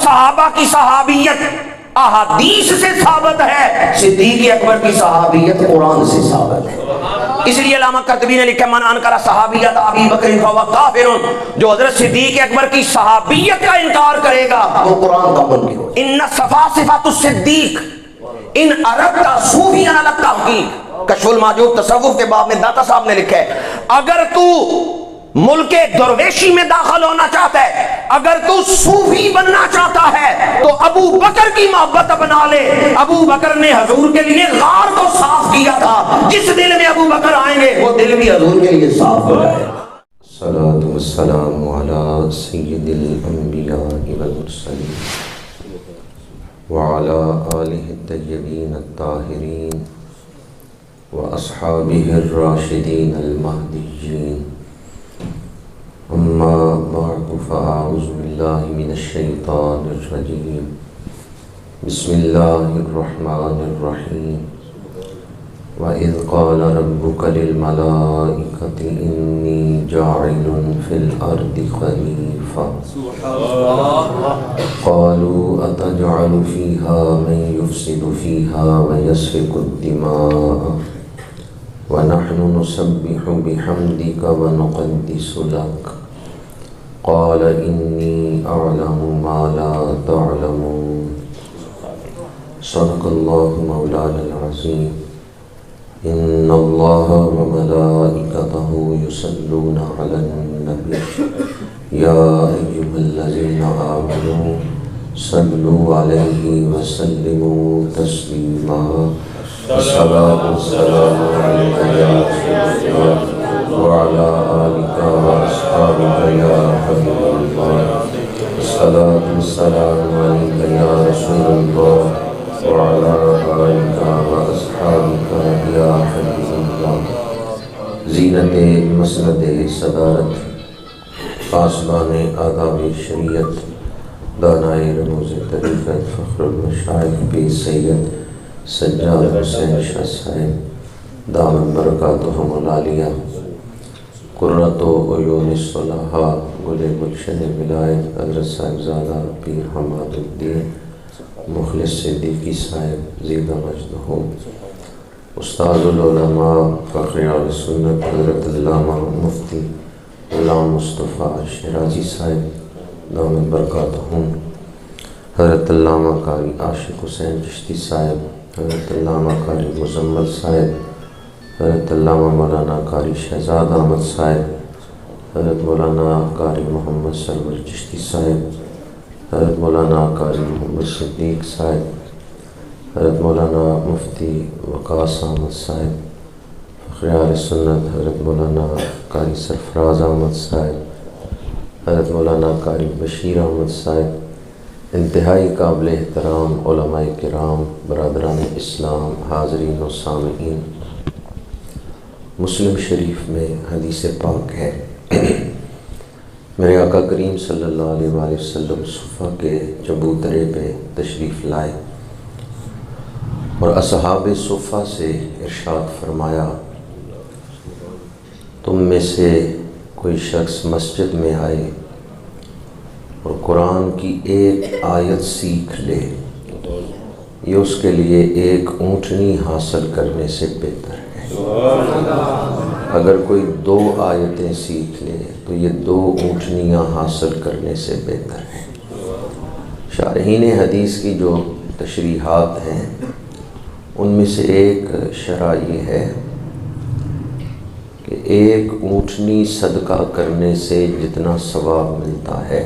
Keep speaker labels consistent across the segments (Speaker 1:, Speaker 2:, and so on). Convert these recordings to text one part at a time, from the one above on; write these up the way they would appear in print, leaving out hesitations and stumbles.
Speaker 1: صحابہ کی صحابیت احادیث سے ثابت ہے، صدیق اکبر کی صحابیت قرآن سے ثابت ہے۔ اس لیے علامہ قرطبی نے لکھا من انکر صحابیت ابی بکر فہو کافر، جو حضرت صدیق اکبر کی صحابیت کا انکار کرے گا وہ قرآن کا منکر ہو۔ ان صفا صفات الصدیق ان اردت صوفیان التحقیق، کشف المحجوب تصوف کے باب میں داتا صاحب نے لکھا ہے اگر تو ملک درویشی میں داخل ہونا چاہتا ہے، اگر تو صوفی بننا چاہتا ہے تو ابو بکر کی محبت اپنا لے۔ ابو بکر نے حضور کے لیے غار کو صاف کیا تھا، جس دل میں ابو بکر آئیں گے وہ دل بھی حضور کے لیے صاف ہو جائے۔
Speaker 2: الصلاۃ والسلام علی سید الانبیاء والمرسلین وعلی آلہ الطیبین الطاہرین واصحابہ الراشدین المہدیین، اما بعد فاعوذ باللہ من الشیطان الرجیم، بسم اللہ الرحمن الرحیم۔ وَإِذْ قَالَ رَبُّكَ لِلْمَلَائِكَةِ إِنِّي جَاعِلٌ فِي الْأَرْضِ خَلِيفَةً قَالُوا أَتَجْعَلُ فِيهَا مَن يُفْسِدُ فِيهَا وَيَسْفِكُ الدِّمَاءَ وَنَحْنُ نُسَبِّحُ بِحَمْدِكَ وَنُقَدِّسُ لَكَ قَالَ إِنِّي أَعْلَمُ مَا لَا تَعْلَمُونَ۔ صدق اللہ مولانا العظیم۔ ان اللہ وملائکتہ یصلون علی النبی یا ایہا الذین آمنوا صلوا علیہ وسلموا تسلیما۔ الصلاۃ والسلام علیک یا رسول اللہ وعلی آلک واصحابک یا حبیب اللہ۔ الصلاۃ والسلام علیک یا رسول اللہ وعلى آلك وأصحابك يا حبيب الله۔ زینت مسند صدارت، پاسبان آداب شریعت، دانائے رموز طریقت، فخر المشائخ پیر سید سجاد حسین شاہ صاحب دامت برکاتہم العالیہ، قرۃ عیون الصلاحہ، گل گلشن ولایت حضرت صاحبزادہ پیر حماد الدین مخلص صدیقی صاحب زیدہ مجدہ، استاد العلماء فخر اہل سنت حضرت علامہ مفتی غلام مصطفیٰ شیرازی صاحب دامت برکاتہم، حضرت علامہ قاری عاشق حسین چشتی صاحب، حضرت علامہ قاری مزمل صاحب، حضرت علامہ مولانا قاری شہزاد احمد صاحب، حضرت مولانا قاری محمد سرور چشتی صاحب، حضرت مولانا قاری محمد صدیق صاحب، حضرت مولانا مفتی وقاص احمد صاحب فخر اہل سنت، حضرت مولانا قاری سرفراز احمد صاحب، حضرت مولانا قاری بشیر احمد صاحب، انتہائی قابل احترام علماء کرام، برادران اسلام، حاضرین و سامعین۔ مسلم شریف میں حدیث پاک ہے، میرے آقا کریم صلی اللہ علیہ وآلہ وسلم صفا کے چبوترے پہ تشریف لائے اور اصحاب صفا سے ارشاد فرمایا تم میں سے کوئی شخص مسجد میں آئے اور قرآن کی ایک آیت سیکھ لے، یہ اس کے لیے ایک اونٹنی حاصل کرنے سے بہتر ہے۔ اگر کوئی 2 آیتیں سیکھ لے تو یہ 2 اونٹنیاں حاصل کرنے سے بہتر ہے۔ شارحین حدیث کی جو تشریحات ہیں ان میں سے ایک شرح یہ ہے کہ ایک اونٹنی صدقہ کرنے سے جتنا ثواب ملتا ہے،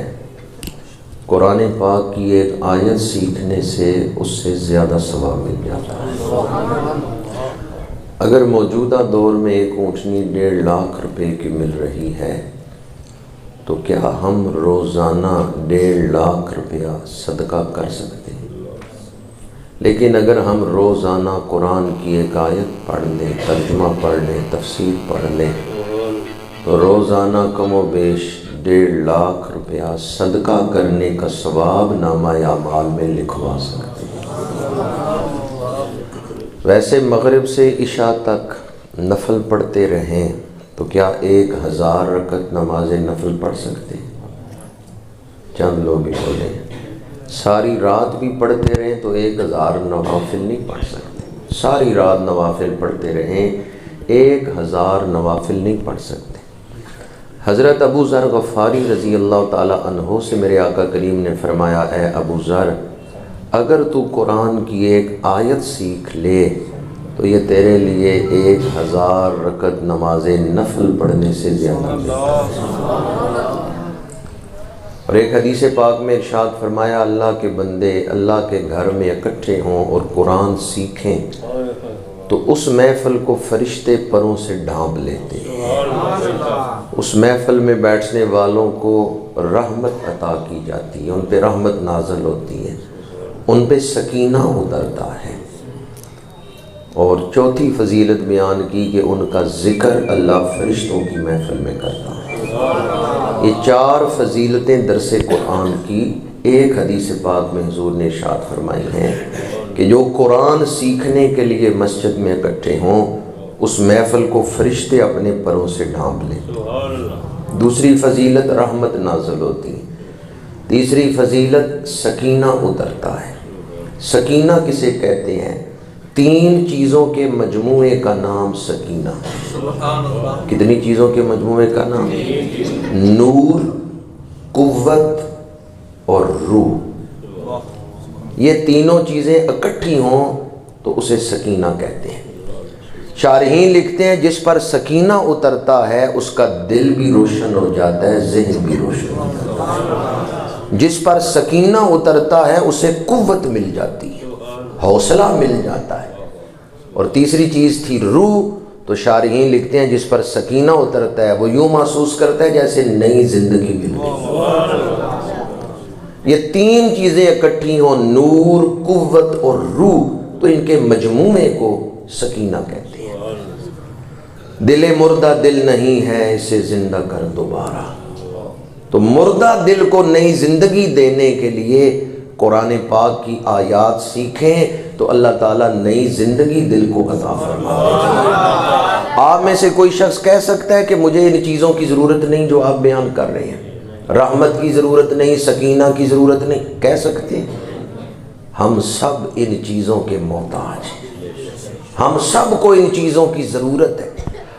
Speaker 2: قرآن پاک کی ایک آیت سیکھنے سے اس سے زیادہ ثواب مل جاتا ہے۔ اگر موجودہ دور میں ایک اونٹنی 1.5 لاکھ روپے کی مل رہی ہے تو کیا ہم روزانہ 1.5 لاکھ روپیہ صدقہ کر سکتے ہیں؟ لیکن اگر ہم روزانہ قرآن کی ایک آیت پڑھ لیں، ترجمہ پڑھ لیں، تفسیر پڑھ لیں تو روزانہ کم و بیش 1.5 لاکھ روپیہ صدقہ کرنے کا ثواب نامہ اعمال میں لکھوا سکتے ہیں۔ ویسے مغرب سے عشاء تک نفل پڑھتے رہیں تو کیا 1000 رکعت نماز نفل پڑھ سکتے ہیں؟ چند لوگ ہی بولیں ساری رات بھی پڑھتے رہیں تو 1000 نوافل نہیں پڑھ سکتے، ساری رات نوافل پڑھتے رہیں 1000 نوافل نہیں پڑھ سکتے۔ حضرت ابو ذر غفاری رضی اللہ تعالی عنہ سے میرے آقا کریم نے فرمایا، اے ابو ذر، اگر تو قرآن کی ایک آیت سیکھ لے تو یہ تیرے لیے 1000 رکعت نماز نفل پڑھنے سے زیادہ ہے۔ اور ایک حدیث پاک میں ارشاد فرمایا، اللہ کے بندے اللہ کے گھر میں اکٹھے ہوں اور قرآن سیکھیں تو اس محفل کو فرشتے پروں سے ڈھانپ لیتے ہیں، اس محفل میں بیٹھنے والوں کو رحمت عطا کی جاتی ہے، ان پہ رحمت نازل ہوتی ہے، ان پہ سکینہ اترتا ہے۔ اور چوتھی فضیلت بیان کی کہ ان کا ذکر اللہ فرشتوں کی محفل میں کرتا ہے۔ یہ 4 فضیلتیں درس قرآن کی ایک حدیث پاک میں حضور نے ارشاد فرمائی ہیں کہ جو قرآن سیکھنے کے لیے مسجد میں اکٹھے ہوں اس محفل کو فرشتے اپنے پروں سے ڈھانپ لیں۔ دوسری فضیلت رحمت نازل ہوتی ہے۔ تیسری فضیلت سکینہ اترتا ہے۔ سکینہ کسے کہتے ہیں؟ 3 چیزوں کے مجموعے کا نام سکینہ ہے۔ کتنی چیزوں کے مجموعے کا نام؟ نور، قوت اور روح۔ یہ تینوں چیزیں اکٹھی ہوں تو اسے سکینہ کہتے ہیں۔ شارحین لکھتے ہیں جس پر سکینہ اترتا ہے اس کا دل بھی روشن ہو جاتا ہے، ذہن بھی روشن ہو جاتا ہے۔ جس پر سکینہ اترتا ہے اسے قوت مل جاتی ہے، حوصلہ مل جاتا ہے۔ اور تیسری چیز تھی روح، تو شارحین لکھتے ہیں جس پر سکینہ اترتا ہے وہ یوں محسوس کرتا ہے جیسے نئی زندگی مل گئی۔ یہ 3 چیزیں اکٹھی ہوں، نور، قوت اور روح، تو ان کے مجموعے کو سکینہ کہتے ہیں۔ دل مردہ دل نہیں ہے، اسے زندہ کر دوبارہ۔ تو مردہ دل کو نئی زندگی دینے کے لیے قرآن پاک کی آیات سیکھیں تو اللہ تعالیٰ نئی زندگی دل کو عطا فرماتے ہیں۔ آپ میں سے کوئی شخص کہہ سکتا ہے کہ مجھے ان چیزوں کی ضرورت نہیں جو آپ بیان کر رہے ہیں، رحمت کی ضرورت نہیں، سکینہ کی ضرورت نہیں، کہہ سکتے ہیں؟ ہم سب ان چیزوں کے محتاج ہیں، ہم سب کو ان چیزوں کی ضرورت ہے۔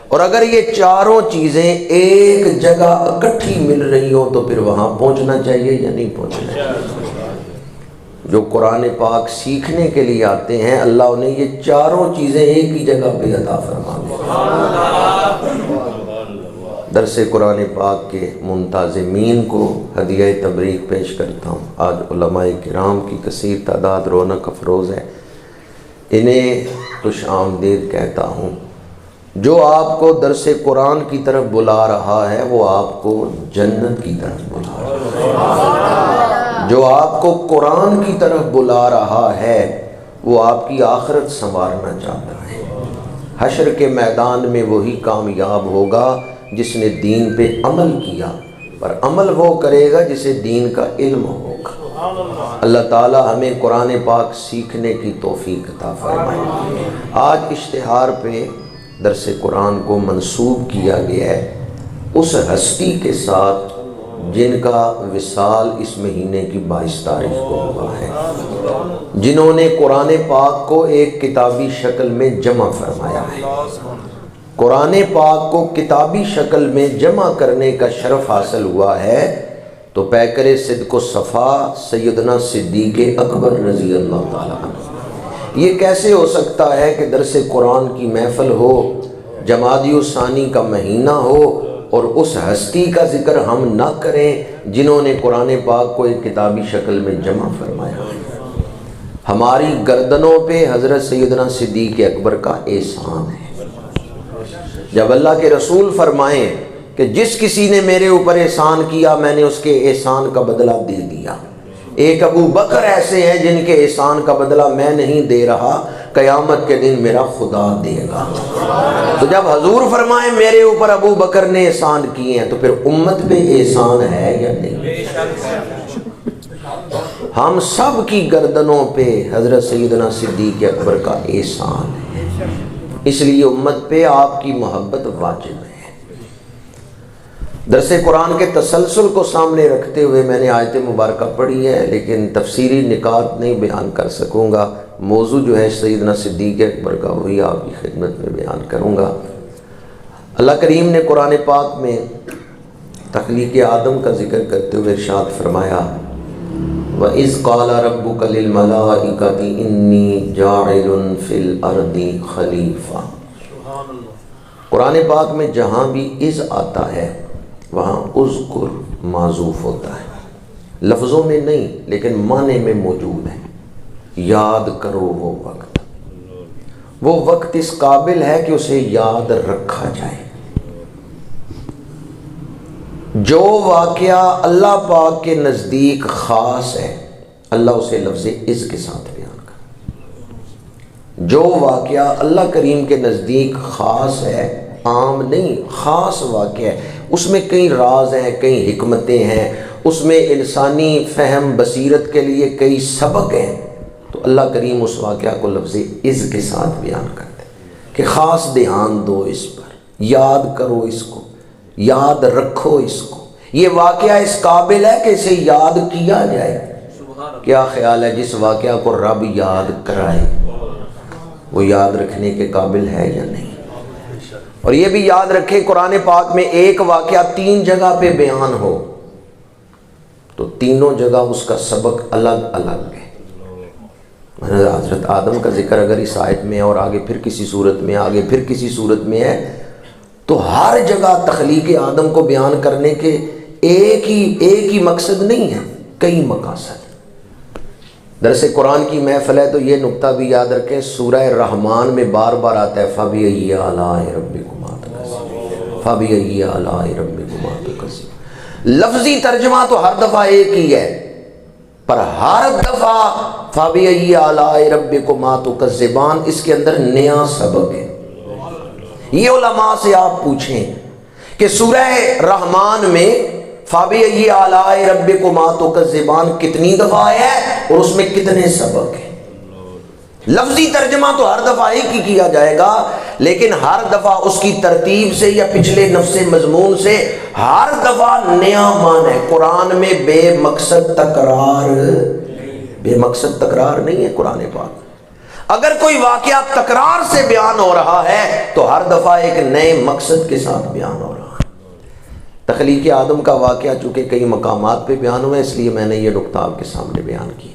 Speaker 2: اور اگر یہ 4 چیزیں ایک جگہ اکٹھی مل رہی ہوں تو پھر وہاں پہنچنا چاہیے یا نہیں پہنچنا چاہیے؟ جو قرآن پاک سیکھنے کے لیے آتے ہیں اللہ انہیں یہ 4 چیزیں ایک ہی جگہ پہ عطا فرما دے۔ درس قرآن پاک کے منتظمین کو ہدیہ تبریک پیش کرتا ہوں۔ آج علماء کرام کی کثیر تعداد رونق افروز ہے، انہیں خوش آمدید کہتا ہوں۔ جو آپ کو درس قرآن کی طرف بلا رہا ہے وہ آپ کو جنت کی طرف بلا رہا ہے، جو آپ کو قرآن کی طرف بلا رہا ہے وہ آپ کی آخرت سنوارنا چاہتا ہے۔ حشر کے میدان میں وہی کامیاب ہوگا جس نے دین پہ عمل کیا، پر عمل وہ کرے گا جسے دین کا علم ہوگا۔ اللہ تعالی ہمیں قرآن پاک سیکھنے کی توفیق عطا فرمائے۔ آج اشتہار پہ درس قرآن کو منسوب کیا گیا ہے اس ہستی کے ساتھ جن کا وصال اس مہینے کی 22 تاریخ کو ہوا ہے، جنہوں نے قرآن پاک کو ایک کتابی شکل میں جمع فرمایا ہے۔ قرآن پاک کو کتابی شکل میں جمع کرنے کا شرف حاصل ہوا ہے تو پیکر صدق و صفا سیدنا صدیق اکبر رضی اللہ تعالیٰ عنہ۔ یہ کیسے ہو سکتا ہے کہ درس قرآن کی محفل ہو، جمادی الثانی کا مہینہ ہو اور اس ہستی کا ذکر ہم نہ کریں جنہوں نے قرآن پاک کو ایک کتابی شکل میں جمع فرمایا ہے؟ ہماری گردنوں پہ حضرت سیدنا صدیق اکبر کا احسان ہے۔ جب اللہ کے رسول فرمائیں کہ جس کسی نے میرے اوپر احسان کیا میں نے اس کے احسان کا بدلہ دے دیا، ایک ابو بکر ایسے ہیں جن کے احسان کا بدلہ میں نہیں دے رہا، قیامت کے دن میرا خدا دے گا۔ تو جب حضور فرمائیں میرے اوپر ابو بکر نے احسان کیے ہیں تو پھر امت پہ احسان ہے یا نہیں؟ ہم سب کی گردنوں پہ حضرت سیدنا صدیق اکبر کا احسان ہے، اس لیے امت پہ آپ کی محبت واجب ہے۔ درس قرآن کے تسلسل کو سامنے رکھتے ہوئے میں نے آیت مبارکہ پڑھی ہے، لیکن تفسیری نکات نہیں بیان کر سکوں گا۔ موضوع جو ہے سیدنا صدیق اکبر کا، وہی آپ کی خدمت میں بیان کروں گا۔ اللہ کریم نے قرآن پاک میں تخلیق آدم کا ذکر کرتے ہوئے ارشاد فرمایا، وَإِذْ قَالَ رَبُّكَ لِلْمَلَائِكَةِ إِنِّي جَاعِلٌ فِي الْأَرْضِ خَلِيفَةً۔ قرآن پاک میں جہاں بھی اذ آتا ہے وہاں اذکر معذوف ہوتا ہے، لفظوں میں نہیں لیکن معنی میں موجود ہے۔ یاد کرو وہ وقت اس قابل ہے کہ اسے یاد رکھا جائے۔ جو واقعہ اللہ پاک کے نزدیک خاص ہے، اللہ اسے لفظ اذ کے ساتھ بیان کرے۔ جو واقعہ اللہ کریم کے نزدیک خاص ہے، عام نہیں، خاص واقعہ ہے، اس میں کئی راز ہیں، کئی حکمتیں ہیں، اس میں انسانی فہم بصیرت کے لیے کئی سبق ہیں، تو اللہ کریم اس واقعہ کو لفظ اذ کے ساتھ بیان کرتے ہیں کہ خاص دھیان دو اس پر، یاد کرو اس کو، یاد رکھو اس کو۔ یہ واقعہ اس قابل ہے کہ اسے یاد کیا جائے۔ کیا خیال ہے جس واقعہ کو رب یاد کرائے وہ یاد رکھنے کے قابل ہے یا نہیں؟ اور یہ بھی یاد رکھیں قرآن پاک میں ایک واقعہ 3 جگہ پہ بیان ہو تو تینوں جگہ اس کا سبق الگ الگ ہے۔ حضرت آدم کا ذکر اگر اس آیت میں اور آگے پھر کسی صورت میں، آگے پھر کسی صورت میں ہے، تو ہر جگہ تخلیق آدم کو بیان کرنے کے ایک ہی مقصد نہیں ہے، کئی مقاصد۔ درس قرآن کی محفل ہے تو یہ نقطہ بھی یاد رکھیں، سورہ رحمان میں بار بار آتا ہے فَبِأَيِّ آلَاءِ رَبِّكُمَا تُكَذِّبَانِ، فَبِأَيِّ آلَاءِ رَبِّكُمَا تُكَذِّبَانِ۔ لفظی ترجمہ تو ہر دفعہ ایک ہی ہے، پر ہر دفعہ فَبِأَيِّ آلَاءِ رَبِّكُمَا تُكَذِّبَانِ اس کے اندر نیا سبق ہے۔ یہ علماء سے آپ پوچھیں کہ سورہ رحمان میں فَبِأَيِّ آلَاءِ رَبِّكُمَا تُكَذِّبَانِ کتنی دفعہ آیا ہے اور اس میں کتنے سبق ہیں؟ لفظی ترجمہ تو ہر دفعہ ایک ہی کیا جائے گا، لیکن ہر دفعہ اس کی ترتیب سے یا پچھلے نفس مضمون سے ہر دفعہ نیا معنی ہے۔ قرآن میں بے مقصد تکرار نہیں ہے قرآن پاک۔ اگر کوئی واقعہ تکرار سے بیان ہو رہا ہے تو ہر دفعہ ایک نئے مقصد کے ساتھ بیان ہو رہا ہے۔ تخلیق آدم کا واقعہ چونکہ کئی مقامات پہ بیان ہوا ہے، اس لیے میں نے یہ نقطہ آپ کے سامنے بیان کی۔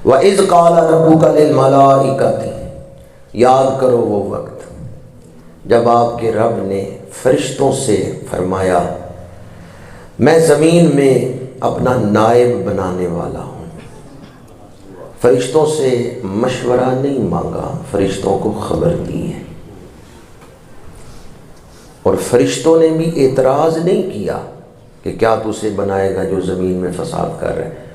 Speaker 2: وَإِذْ قَالَ رَبُّكَ لِلْمَلَائِكَةِ، یاد کرو وہ وقت جب آپ کے رب نے فرشتوں سے فرمایا میں زمین میں اپنا نائب بنانے والا ہوں۔ فرشتوں سے مشورہ نہیں مانگا، فرشتوں کو خبر دی ہے، اور فرشتوں نے بھی اعتراض نہیں کیا کہ کیا تو اسے بنائے گا جو زمین میں فساد کر رہے ہیں۔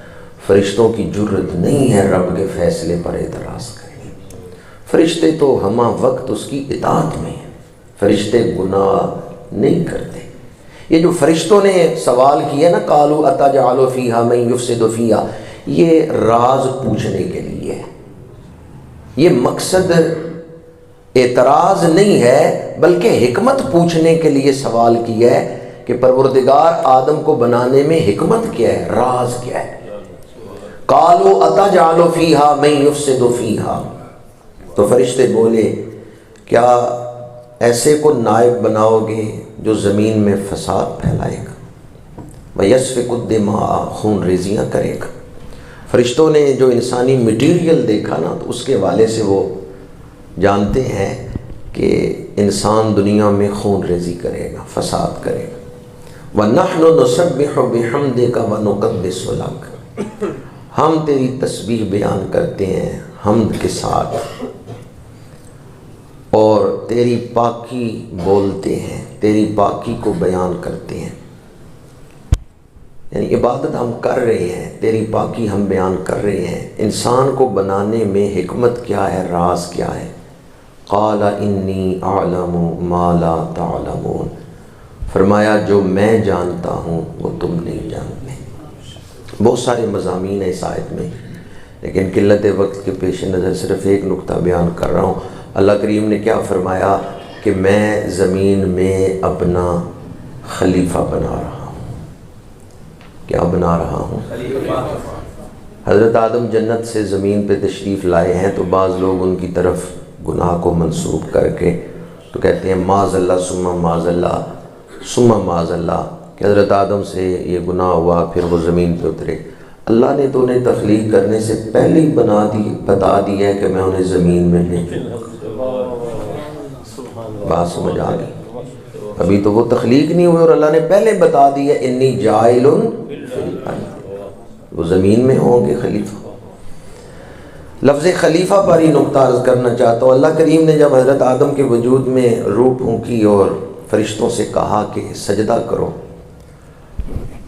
Speaker 2: فرشتوں کی جرت نہیں ہے رب کے فیصلے پر اعتراض کریں۔ فرشتے تو ہمہ وقت اس کی اطاعت میں ہیں، فرشتے گناہ نہیں کرتے۔ یہ جو فرشتوں نے سوال کیا نا قالوا اتجعل فیہا من یفسد فیہا، یہ راز پوچھنے کے لیے ہے، یہ مقصد اعتراض نہیں ہے بلکہ حکمت پوچھنے کے لیے سوال کیا ہے کہ پروردگار آدم کو بنانے میں حکمت کیا ہے، راز کیا ہے۔ قالوا اتجعل فیہا من یفسد فیہا، تو فرشتے بولے کیا ایسے کو نائب بناؤ گے جو زمین میں فساد پھیلائے گا، وَيَسْفِكُ الدِّمَاءَ، خون ریزیاں کرے گا۔ فرشتوں نے جو انسانی مٹیریل دیکھا نا تو اس کے حوالے سے وہ جانتے ہیں کہ انسان دنیا میں خون ریزی کرے گا، فساد کرے گا۔ وَنَحْنُ نُسَبِّحُ بِحَمْدِكَ وَنُقَدِّسُ لَكَ، ہم تیری تسبیح بیان کرتے ہیں حمد کے ساتھ اور تیری پاکی بولتے ہیں، تیری پاکی کو بیان کرتے ہیں، یعنی عبادت ہم کر رہے ہیں، تیری پاکی ہم بیان کر رہے ہیں۔ انسان کو بنانے میں حکمت کیا ہے، راز کیا ہے؟ قال انی اعلم ما لا تعلمون، فرمایا جو میں جانتا ہوں وہ تم نہیں جانتے۔ بہت سارے مضامین ہیں اس آیت میں، لیکن قلت وقت کے پیش نظر صرف ایک نقطہ بیان کر رہا ہوں۔ اللہ کریم نے کیا فرمایا کہ میں زمین میں اپنا خلیفہ بنا رہا ہوں۔ کیا بنا رہا ہوں؟ حضرت آدم جنت سے زمین پہ تشریف لائے ہیں تو بعض لوگ ان کی طرف گناہ کو منسوب کر کے تو کہتے ہیں معاذ اللہ ثم معاذ اللہ ثم معاذ اللہ، کہ حضرت آدم سے یہ گناہ ہوا پھر وہ زمین پہ اترے۔ اللہ نے تو انہیں تخلیق کرنے سے پہلے ہی بتا دیا ہے کہ میں انہیں زمین میں بھیجوں۔ بات سمجھ آ گئی؟ ابھی تو وہ تخلیق نہیں ہوئے اور اللہ نے پہلے بتا دیا انی جاعل فی الارض، وہ زمین میں ہوں گے خلیفہ۔ لفظ خلیفہ پر ہی نقطہ عرض کرنا چاہتا ہوں۔ اللہ کریم نے جب حضرت آدم کے وجود میں روح پھونکی اور فرشتوں سے کہا کہ سجدہ کرو،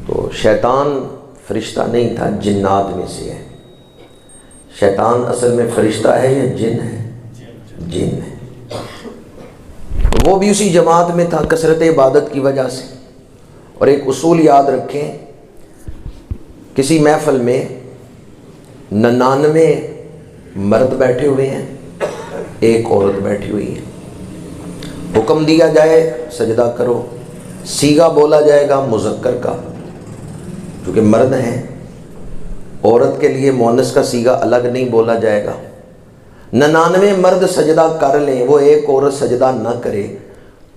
Speaker 2: تو شیطان فرشتہ نہیں تھا، جنات میں سے ہے۔ شیطان اصل میں فرشتہ ہے یا جن ہے؟ جن ہے۔ وہ بھی اسی جماعت میں تھا کثرت عبادت کی وجہ سے۔ اور ایک اصول یاد رکھیں، کسی محفل میں 99 مرد بیٹھے ہوئے ہیں، ایک عورت بیٹھی ہوئی ہے، حکم دیا جائے سجدہ کرو، صیغہ بولا جائے گا مذکر کا، کیونکہ مرد ہیں، عورت کے لیے مؤنث کا صیغہ الگ نہیں بولا جائے گا۔ 99 مرد سجدہ کر لیں، وہ ایک عورت سجدہ نہ کرے،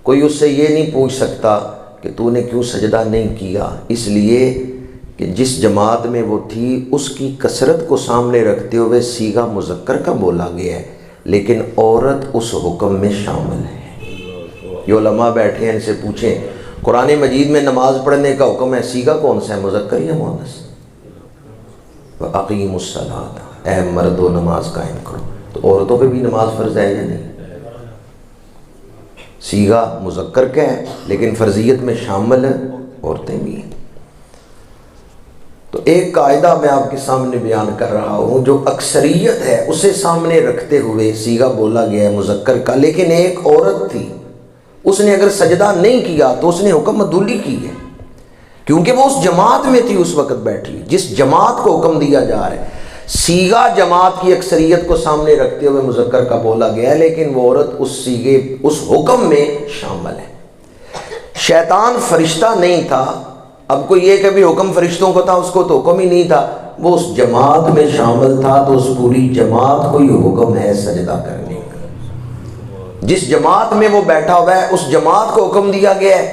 Speaker 2: کوئی اس سے یہ نہیں پوچھ سکتا کہ تو نے کیوں سجدہ نہیں کیا، اس لیے کہ جس جماعت میں وہ تھی اس کی کثرت کو سامنے رکھتے ہوئے صیغہ مذکر کا بولا گیا ہے، لیکن عورت اس حکم میں شامل ہے۔ یہ علماء بیٹھے ہیں، ان سے پوچھیں قرآن مجید میں نماز پڑھنے کا حکم ہے، صیغہ کون سا ہے، مذکر یا مؤنث؟ وَأَقِیمُوا الصَّلَاةَ، اے مردو نماز قائم کرو۔ تو عورتوں پہ بھی نماز فرض ہے یا نہیں؟ صیغہ مذکر کا ہے لیکن فرضیت میں شامل ہے، عورتیں بھی ہیں۔ تو ایک قاعدہ میں آپ کے سامنے بیان کر رہا ہوں، جو اکثریت ہے اسے سامنے رکھتے ہوئے صیغہ بولا گیا ہے مذکر کا، لیکن ایک عورت تھی، اس نے اگر سجدہ نہیں کیا تو اس نے حکم عدولی کی ہے، کیونکہ وہ اس جماعت میں تھی اس وقت بیٹھی، جس جماعت کو حکم دیا جا رہا ہے۔ صیغہ جماعت کی اکثریت کو سامنے رکھتے ہوئے مذکر کا بولا گیا ہے، لیکن وہ عورت اس صیغے اس حکم میں شامل ہے۔ شیطان فرشتہ نہیں تھا، اب کوئی یہ کہ بھی حکم فرشتوں کو تھا، اس کو تو حکم ہی نہیں تھا، وہ اس جماعت میں شامل تھا، تو اس پوری جماعت کو یہ حکم ہے سجدہ کرنے کا۔ جس جماعت میں وہ بیٹھا ہوا ہے اس جماعت کو حکم دیا گیا ہے،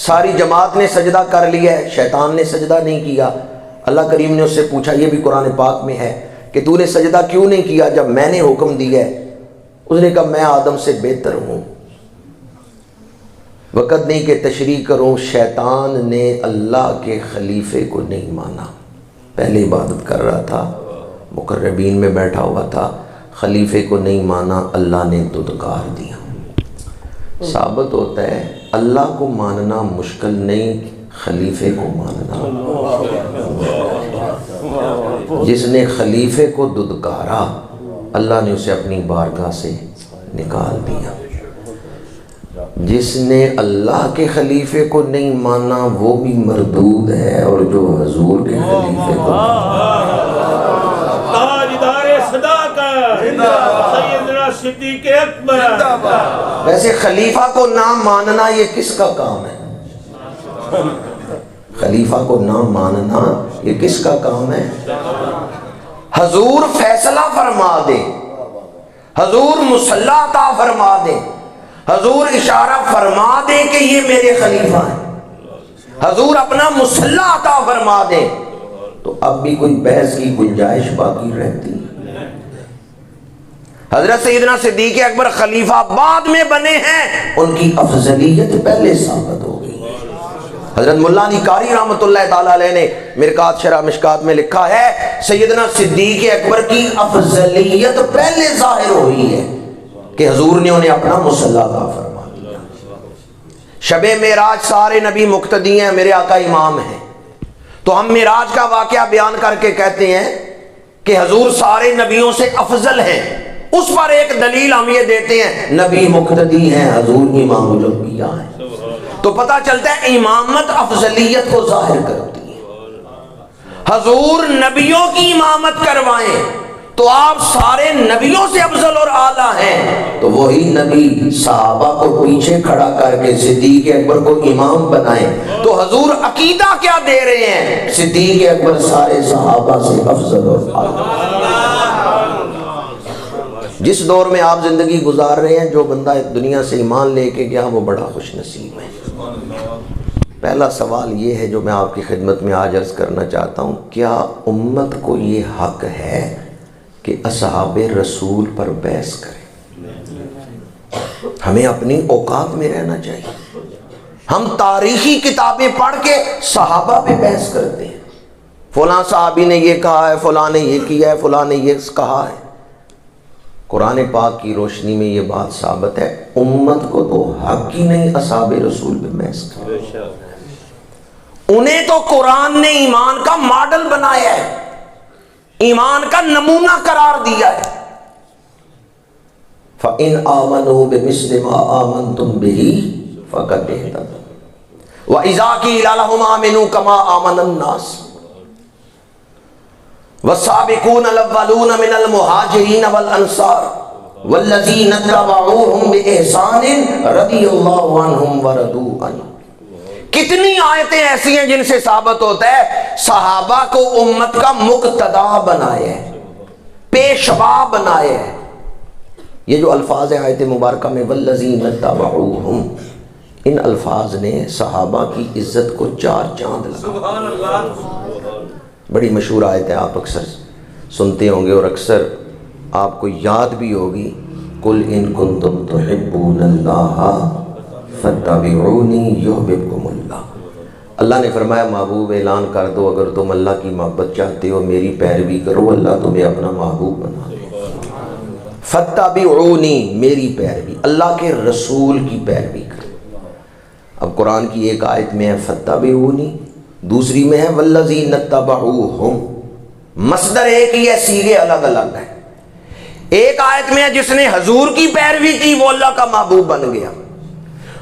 Speaker 2: ساری جماعت نے سجدہ کر لیا ہے، شیطان نے سجدہ نہیں کیا۔ اللہ کریم نے اس سے پوچھا، یہ بھی قرآن پاک میں ہے، کہ تو نے سجدہ کیوں نہیں کیا جب میں نے حکم دیا ہے؟ اس نے کہا میں آدم سے بہتر ہوں۔ وقت نہیں کہ تشریح کروں، شیطان نے اللہ کے خلیفے کو نہیں مانا، پہلے عبادت کر رہا تھا، مقربین میں بیٹھا ہوا تھا، خلیفے کو نہیں مانا، اللہ نے دھتکار دیا۔ ثابت ہوتا ہے اللہ کو ماننا مشکل نہیں، خلیفے کو ماننا۔ جس نے خلیفے کو دھتکارا اللہ نے اسے اپنی بارگاہ سے نکال دیا۔ جس نے اللہ کے خلیفے کو نہیں مانا وہ بھی مردود ہے، اور جو حضور کے خلیفے کو
Speaker 3: تاجدار صداقت سیدنا صدیق اکبر۔
Speaker 2: ویسے خلیفہ کو نہ ماننا یہ کس کا کام ہے؟ خلیفہ کو نہ ماننا یہ کس کا کام ہے؟ حضور فیصلہ فرما دے، حضور مصلح عطا فرما دے، حضور اشارہ فرما دے کہ یہ میرے خلیفہ ہیں، حضور اپنا مصلح عطا فرما دے، تو اب بھی کوئی بحث کی گنجائش باقی رہتی ہے؟
Speaker 1: حضرت سیدنا صدیق اکبر خلیفہ بعد میں بنے ہیں،
Speaker 2: ان کی افضلیت پہلے ثابت ہو گئی۔ حضرت مولا علی قاری رحمۃ اللہ تعالیٰ علیہ نے مرکات شرح مشکات میں لکھا ہے سیدنا صدیق اکبر کی افضلیت پہلے ظاہر ہوئی ہے کہ حضور نے انہیں اپنا مصلح عطا فرما دیا۔
Speaker 1: شب معراج سارے نبی مقتدی ہیں، میرے آقا امام ہیں، تو ہم معراج کا واقعہ بیان کر کے کہتے ہیں کہ حضور سارے نبیوں سے افضل ہیں، اس پر ایک دلیل ہم یہ دیتے ہیں
Speaker 2: نبی مقتدی ہیں، حضور امام الانبیاء ہیں،
Speaker 1: تو پتہ چلتا ہے امامت افضلیت کو ظاہر کرتی ہے۔ حضور نبیوں کی امامت کروائیں تو آپ سارے نبیوں سے افضل اور اعلیٰ ہیں، تو وہی نبی صحابہ کو پیچھے کھڑا کر کے صدیق اکبر کو امام بنائے، تو حضور عقیدہ کیا دے رہے ہیں؟ صدیق اکبر سارے صحابہ سے افضل اور اعلیٰ۔ جس دور میں آپ زندگی گزار رہے ہیں، جو بندہ دنیا سے ایمان لے کے گیا وہ بڑا خوش نصیب ہے۔ پہلا سوال یہ ہے جو میں آپ کی خدمت میں آج عرض کرنا چاہتا ہوں، کیا امت کو یہ حق ہے کہ اصحاب رسول پر بحث کریں؟ ہمیں اپنی اوقات میں رہنا چاہیے۔ ہم تاریخی کتابیں پڑھ کے صحابہ پہ بحث کرتے ہیں، فلاں صحابی نے یہ کہا ہے، فلاں نے یہ کیا ہے، فلاں نے یہ کہا ہے۔ قرآن پاک کی روشنی میں یہ بات ثابت ہے، امت کو تو حق ہی نہیں اصحاب رسول پہ بحث کریں۔ انہیں تو قرآن نے ایمان کا ماڈل بنایا ہے، ایمان کا نمونہ قرار دیا ہے۔ فَإِنْ آمَنُوا بِمِثْلِ مَا آمَنْتُمْ بِهِ فَقَدْ اهْتَدَوْا وَإِذَا قِيلَ لَهُمْ آمِنُوا كَمَا آمَنَ النَّاسُ وَالسَّابِقُونَ الْأَوَّلُونَ مِنَ الْمُهَاجِرِينَ وَالْأَنصَارِ وَالَّذِينَ اتَّبَعُوهُم بِإِحْسَانٍ رَضِيَ اللَّهُ عَنْهُمْ وَرَضُوا عَنْهُ۔ کتنی آیتیں ایسی ہیں جن سے ثابت ہوتا ہے صحابہ کو امت کا مقتدا بنایا ہے، پیشوا بنایا ہے۔ یہ جو الفاظ ہیں آیت مبارکہ میں وَالَّذِينَ اتَّبَعُوهُم، ان الفاظ نے صحابہ کی عزت کو چار چاند لگا۔ بڑی مشہور آیت ہے، آپ اکثر سنتے ہوں گے اور اکثر آپ کو یاد بھی ہوگی، قُلْ إِن كُنتُمْ تُحِبُّونَ اللَّهَ فَاتَّبِعُونِي يُحْبِبْكُمُ اللَّهُ۔ اللہ نے فرمایا محبوب اعلان کر دو اگر تم اللہ کی محبت چاہتے ہو میری پیروی کرو، اللہ تمہیں اپنا محبوب بنا دے۔ فَاتَّبِعُونِی، میری پیروی، اللہ کے رسول کی پیروی کرو۔ اب قرآن کی ایک آیت میں ہے فَاتَّبِعُونِی، دوسری میں ہے وَالَّذِينَ اتَّبَعُوهُم، مصدر ایک ہی ہے، صیغے الگ الگ ہیں۔ ایک آیت میں ہے جس نے حضور کی پیروی کی وہ اللہ کا محبوب بن گیا،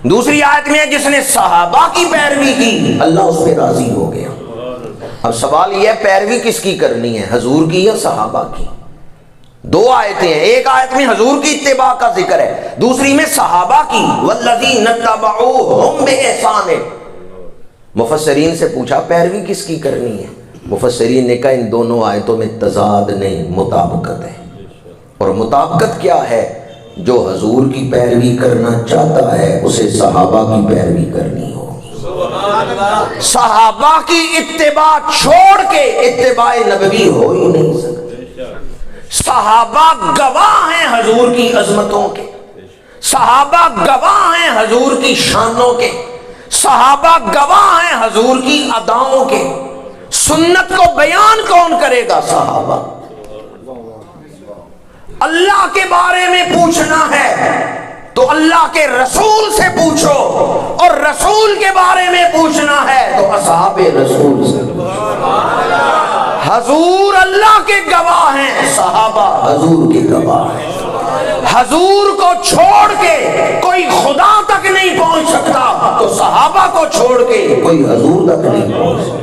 Speaker 1: دوسری آیت میں ہے جس نے صحابہ کی پیروی کی اللہ اس پہ راضی ہو گیا۔ اب سوال یہ ہے پیروی کس کی کرنی ہے، حضور کی یا صحابہ کی؟ دو آیتیں ہیں، ایک آیت میں حضور کی اتباع کا ذکر ہے، دوسری میں صحابہ کی وَالَّذِينَ اتَّبَعُوهُم بِإِحْسَانٍ۔ مفسرین سے پوچھا پیروی کس کی کرنی ہے؟ مفسرین نے کہا ان دونوں آیتوں میں تضاد نہیں، مطابقت ہے۔ اور مطابقت کیا ہے؟ جو حضور کی پیروی کرنا چاہتا ہے اسے صحابہ کی پیروی کرنی ہوگی۔ صحابہ کی اتباع چھوڑ کے اتباع نبوی ہو ہی نہیں سکتی۔ صحابہ گواہ ہیں حضور کی عظمتوں کے، صحابہ گواہ ہیں حضور کی شانوں کے، صحابہ گواہ ہیں حضور کی اداؤں کے۔ سنت کو بیان کون کرے گا؟ صحابہ۔ اللہ کے بارے میں پوچھنا ہے تو اللہ کے رسول سے پوچھو، اور رسول کے بارے میں پوچھنا ہے تو اصحاب رسول سے۔ حضور اللہ کے گواہ ہیں، صحابہ حضور کے گواہ ہیں۔ حضور کو چھوڑ کے کوئی خدا تک نہیں پہنچ سکتا، تو صحابہ کو چھوڑ کے کوئی حضور تک نہیں پہنچ سکتا۔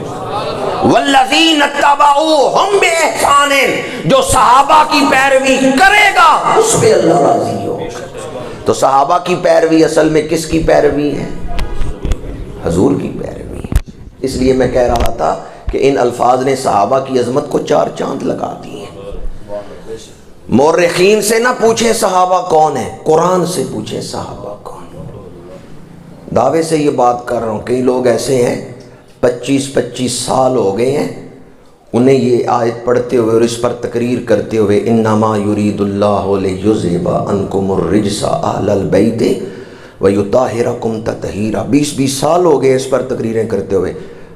Speaker 1: وَالَّذِينَ اتَّبَعُوهُم بِإِحْسَانٍ، جو صحابہ کی پیروی کرے گا اس پہ اللہ راضی ہوگا۔ تو صحابہ کی پیروی اصل میں کس کی پیروی ہے؟ حضور کی پیروی۔ اس لیے میں کہہ رہا تھا کہ ان الفاظ نے صحابہ کی عظمت کو چار چاند لگا دی ہیں۔ مورخین سے نہ پوچھیں صحابہ کون ہیں، قرآن سے پوچھیں صحابہ کون۔ دعوے سے یہ بات کر رہا ہوں، کئی لوگ ایسے ہیں 25 سال ہو گئے ہیں انہیں یہ آیت پڑھتے ہوئے اور اس پر تقریر کرتے ہوئے انما یرید اللہ لیذھب عنکم الرجس اہل البیت ویطہرکم تطہیرا۔ 20 سال ہو گئے اس پر تقریریں کرتے ہوئے،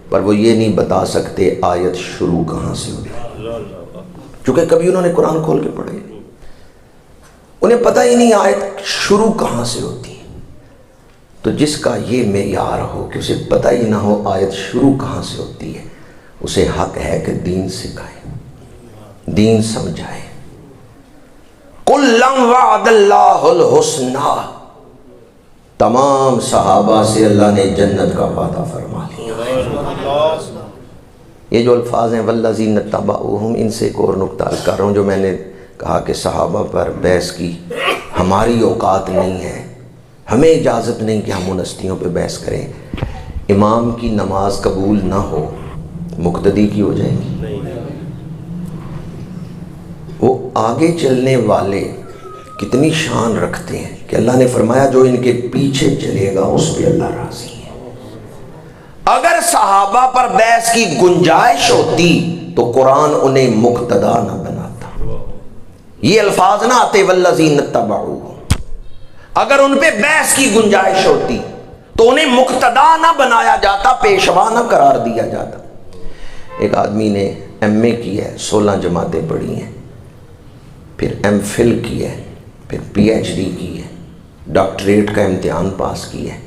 Speaker 1: پر وہ یہ نہیں بتا سکتے آیت شروع کہاں سے ہوئی، چونکہ کبھی انہوں نے قرآن کھول کے پڑھے، انہیں پتہ ہی نہیں آیت شروع کہاں سے ہوتی ہے۔ تو جس کا یہ معیار ہو کہ اسے پتہ ہی نہ ہو آیت شروع کہاں سے ہوتی ہے، اسے حق ہے کہ دین سکھائے، دین سمجھائے۔ کُلًا وعد اللہ الحسنی، تمام صحابہ سے اللہ نے جنت کا وعدہ فرما لیا۔
Speaker 2: یہ جو الفاظ ہیں والذین اتبعوہم، ان سے ایک اور نقطہ کر رہا ہوں جو میں نے کہا کہ صحابہ پر بحث کی ہماری اوقات نہیں ہے، ہمیں اجازت نہیں کہ ہم ان ہستیوں پہ بحث کریں۔ امام کی نماز قبول نہ ہو مقتدی کی ہو جائے گی؟ وہ آگے چلنے والے کتنی شان رکھتے ہیں کہ اللہ نے فرمایا جو ان کے پیچھے چلے گا اس پہ اللہ راضی ہے۔ اگر صحابہ پر بحث کی گنجائش ہوتی تو قرآن انہیں مقتدا نہ بناتا۔ یہ الفاظ نہ آتے والذین اتبعوہم، اگر ان پہ بحث کی گنجائش ہوتی تو انہیں مقتدا نہ بنایا جاتا، پیشوا نہ قرار دیا جاتا۔ ایک آدمی نے ایم اے کی ہے، 16 جماعتیں پڑھی ہیں، پھر ایم فل کی ہے، پھر پی ایچ ڈی کی ہے، ڈاکٹریٹ کا امتحان پاس کی ہے۔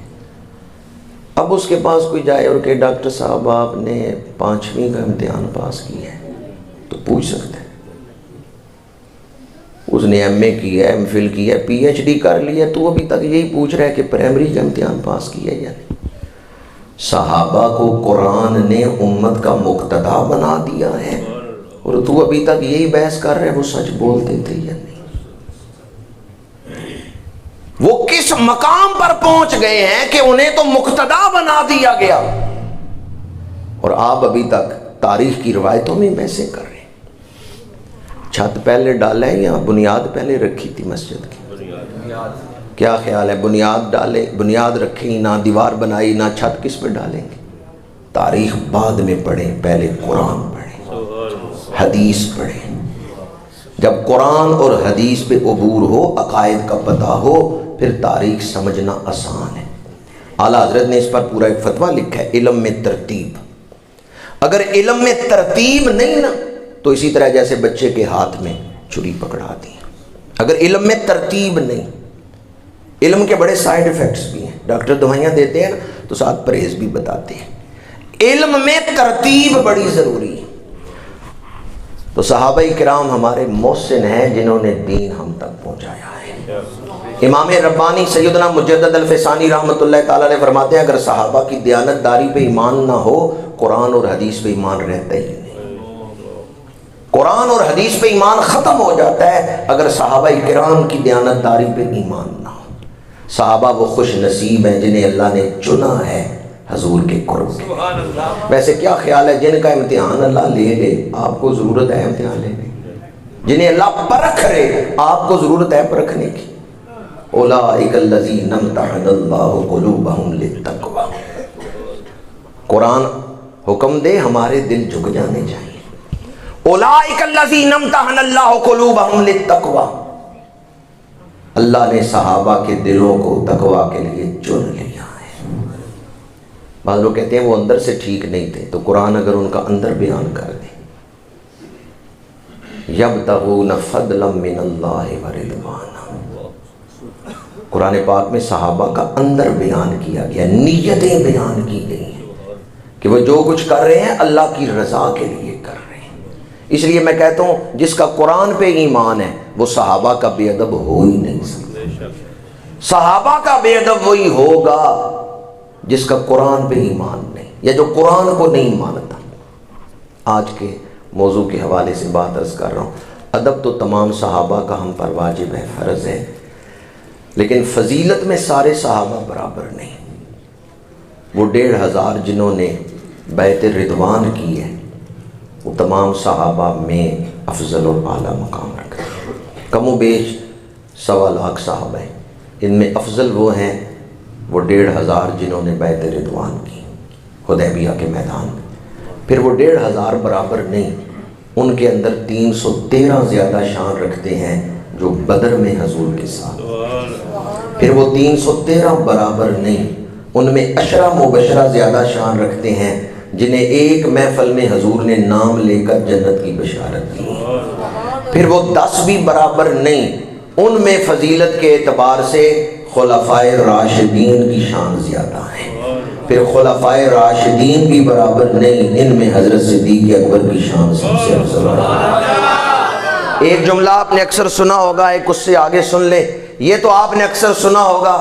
Speaker 2: اب اس کے پاس کوئی جائے اور کہ ڈاکٹر صاحب آپ نے 5ویں کا امتحان پاس کیا ہے، تو پوچھ سکتے ہیں۔ اس نے ایم اے کی ہے، ایم فل کی ہے، پی ایچ ڈی کر لی ہے، تو ابھی تک یہی پوچھ رہا ہے کہ پرائمری کا امتحان پاس کیا ہے یا نہیں۔ صحابہ کو قرآن نے امت کا مقتدا بنا دیا ہے، اور تو ابھی تک یہی بحث کر رہے وہ سچ بولتے تھے یا نہیں۔ وہ کس مقام پر پہنچ گئے ہیں کہ انہیں تو مقتدا بنا دیا گیا، اور آپ ابھی تک تاریخ کی روایتوں میں بحثیں کر رہے ہیں۔ چھت پہلے ڈالا ہے یا بنیاد پہلے رکھی تھی مسجد کی؟ کیا خیال ہے؟ بنیاد ڈالے، بنیاد رکھی نہ دیوار بنائی نہ چھت، کس پہ ڈالیں گے؟ تاریخ بعد میں پڑھیں، پہلے قرآن پڑھیں، حدیث پڑھیں۔ جب قرآن اور حدیث پہ عبور ہو، عقائد کا پتہ ہو، پھر تاریخ سمجھنا آسان ہے۔ اعلیٰ حضرت نے اس پر پورا ایک فتویٰ لکھا ہے، علم میں ترتیب۔ اگر علم میں ترتیب نہیں نا تو اسی طرح جیسے بچے کے ہاتھ میں چھری پکڑا دی۔ اگر علم میں ترتیب نہیں، علم کے بڑے سائیڈ ایفیکٹس بھی ہیں، ڈاکٹر دوائیاں دیتے ہیں نا تو ساتھ پرہیز بھی بتاتے ہیں۔ علم میں ترتیب بڑی ضروری ہے۔ تو صحابہ کرام ہمارے محسن ہیں جنہوں نے دین ہم تک پہنچایا ہے۔ امام ربانی سیدنا مجدد الفسانی رحمۃ اللہ تعالیٰ علیہ فرماتے ہیں اگر صحابہ کی دیانتداری پہ ایمان نہ ہو، قرآن اور حدیث پہ ایمان رہتا ہی نہیں۔ قرآن اور حدیث پہ ایمان ختم ہو جاتا ہے اگر صحابہ کرام کی دیانتداری پہ ایمان نہ ہو۔ صحابہ وہ خوش نصیب ہیں جنہیں اللہ نے چنا ہے حضور کے قرب کے۔ ویسے کیا خیال ہے جن کا امتحان اللہ لے لے، آپ کو ضرورت ہے امتحان لینے؟ جنہیں اللہ پرکھ رہے، آپ کو ضرورت ہے پرکھنے کی؟ اولئک الذین امتحن اللہ قلوبہم للتقوی۔ قرآن حکم دے ہمارے دل جھک جانے چاہیے۔ اولئک الذین امتحن اللہ قلوبہم للتقوی، اللہ نے صحابہ کے دلوں کو تقوی کے لیے چن لیا ہے۔ بعض لوگ کہتے ہیں وہ اندر سے ٹھیک نہیں تھے، تو قرآن اگر ان کا اندر بیان کر دے، یبتغون فضلا من اللہ ورضوانا، قرآن پاک میں صحابہ کا اندر بیان کیا گیا، نیتیں بیان کی گئی ہیں کہ وہ جو کچھ کر رہے ہیں اللہ کی رضا کے لیے کر رہے ہیں۔ اس لیے میں کہتا ہوں جس کا قرآن پہ ایمان ہے وہ صحابہ کا بے ادب ہو ہی نہیں سکتا۔ صحابہ کا بے ادب وہی ہوگا جس کا قرآن پہ ایمان نہیں، یا جو قرآن کو نہیں مانتا۔ آج کے موضوع کے حوالے سے بات عرض کر رہا ہوں، ادب تو تمام صحابہ کا ہم پر واجب ہے، فرض ہے، لیکن فضیلت میں سارے صحابہ برابر نہیں۔ وہ 1,500 جنہوں نے بیعت رضوان کی ہے وہ تمام صحابہ میں افضل اور اعلیٰ مقام رکھتے ہیں۔ کم و بیش 1.25 لاکھ صحابہ ہیں، ان میں افضل وہ ہیں وہ 1,500 جنہوں نے بیعت رضوان کی حدیبیہ کے میدان میں۔ پھر وہ 1,500 برابر نہیں، ان کے اندر 313 زیادہ شان رکھتے ہیں جو بدر میں حضور کے ساتھ۔ پھر وہ 313 برابر نہیں، ان میں 10 مبشرہ زیادہ شان رکھتے ہیں جنہیں ایک محفل میں حضور نے نام لے کر جنت کی بشارت دی۔ پھر وہ 10 بھی برابر نہیں، ان میں فضیلت کے اعتبار سے خلفائے راشدین کی شان زیادہ ہے۔ پھر خلفائے راشدین بھی برابر نہیں، ان میں حضرت صدیق اکبر کی شان سب سے افضل ہے۔ ایک جملہ آپ نے اکثر سنا ہوگا، ایک اس سے آگے سن لے۔ یہ تو آپ نے اکثر سنا ہوگا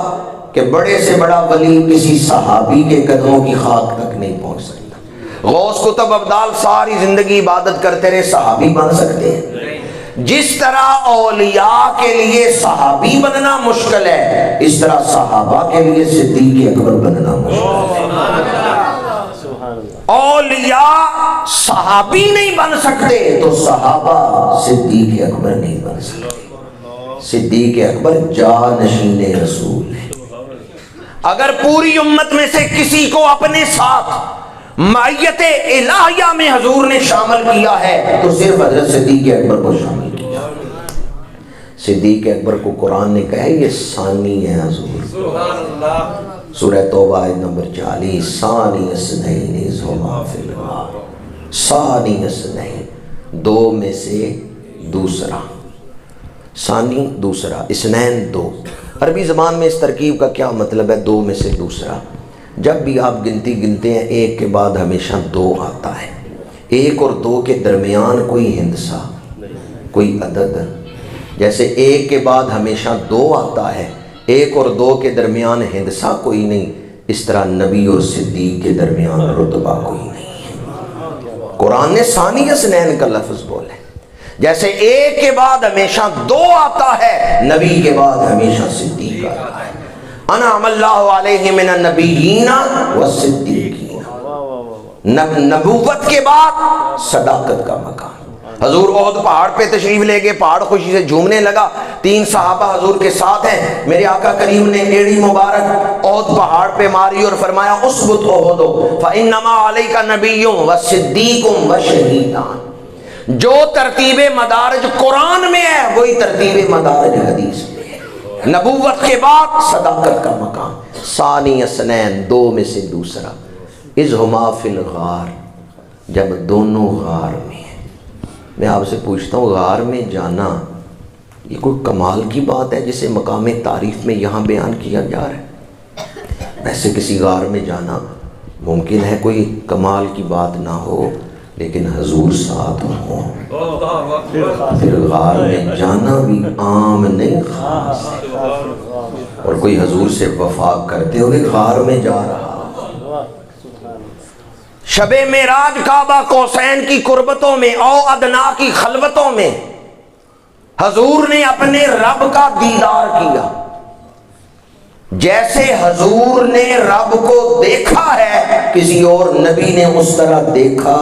Speaker 2: کہ بڑے سے بڑا ولی کسی صحابی کے قدموں کی خاک تک نہیں پہنچ سکتا۔
Speaker 1: غوث کتب ابدال ساری زندگی عبادت کرتے رہے، صحابی بن سکتے ہیں؟ جس طرح اولیاء کے لیے صحابی بننا مشکل ہے، اس طرح صحابہ کے لیے صدیق اکبر بننا مشکل ہے۔ اولیاء صحابی نہیں بن سکتے تو صحابہ صدیق اکبر نہیں بن سکتے۔ صدیق اکبر جانشین رسول ہے۔ اگر پوری امت میں سے کسی کو اپنے ساتھ معیت الہیہ میں حضور نے شامل کیا ہے تو صرف حضرت صدیق اکبر کو شامل کیا۔ صدیق اکبر کو قرآن نے کہا یہ ثانی ہے حضور۔ سورہ توبہ آیت نمبر 40، ثانی اثنین اذ ھما فی الغار، ثانی اثنین، دو میں سے دوسرا، ثانی دوسرا، اثنین دو۔ عربی زبان میں اس ترکیب کا کیا مطلب ہے؟ دو میں سے دوسرا۔ جب بھی آپ گنتی گنتے ہیں ایک کے بعد ہمیشہ دو آتا ہے، ایک اور دو کے درمیان کوئی ہندسہ، کوئی عدد، جیسے ایک کے بعد ہمیشہ دو آتا ہے، ایک اور دو کے درمیان ہندسہ کوئی نہیں، اس طرح نبی اور صدیق کے درمیان رتبہ کوئی نہیں۔ قرآن نے ثانی اثنین کا لفظ بولے، جیسے ایک کے بعد ہمیشہ دو آتا ہے، نبی کے بعد ہمیشہ صدیق آتا ہے۔ انعم اللہ علیہ من النبیین والصدیقین، نبوت کے بعد صداقت کا مقام۔ حضور احد پہاڑ پہ تشریف لے گئے، پہاڑ خوشی سے جھومنے لگا، 3 صحابہ حضور کے ساتھ ہیں، میرے آقا کریم نے ایڑی مبارک احد پہاڑ پہ ماری اور فرمایا اثبت احد فانما علیک نبی وصدیق وشہیدان۔ جو ترتیب مدارج قرآن میں ہے وہی ترتیب مدارج حدیث میں ہے۔ نبوت کے بعد صداقت کا مقام، ثانی اثنین، دو میں سے دوسرا، اذ ھما فی الغار، جب دونوں غار میں ہیں۔ میں آپ سے پوچھتا ہوں غار میں جانا یہ کوئی کمال کی بات ہے جسے مقام تعریف میں یہاں بیان کیا جا رہا ہے؟ ویسے کسی غار میں جانا ممکن ہے کوئی کمال کی بات نہ ہو، لیکن حضور ساتھ ہوں پھر غار میں جانا بھی عام نہیں خاص ہے۔ اور کوئی حضور سے وفا کرتے ہوئے غار میں جا رہا، شب معراج کعبہ قوسین کی قربتوں میں او ادنا کی خلوتوں میں حضور نے اپنے رب کا دیدار کیا۔ جیسے حضور نے رب کو دیکھا ہے کسی اور نبی نے اس طرح دیکھا۔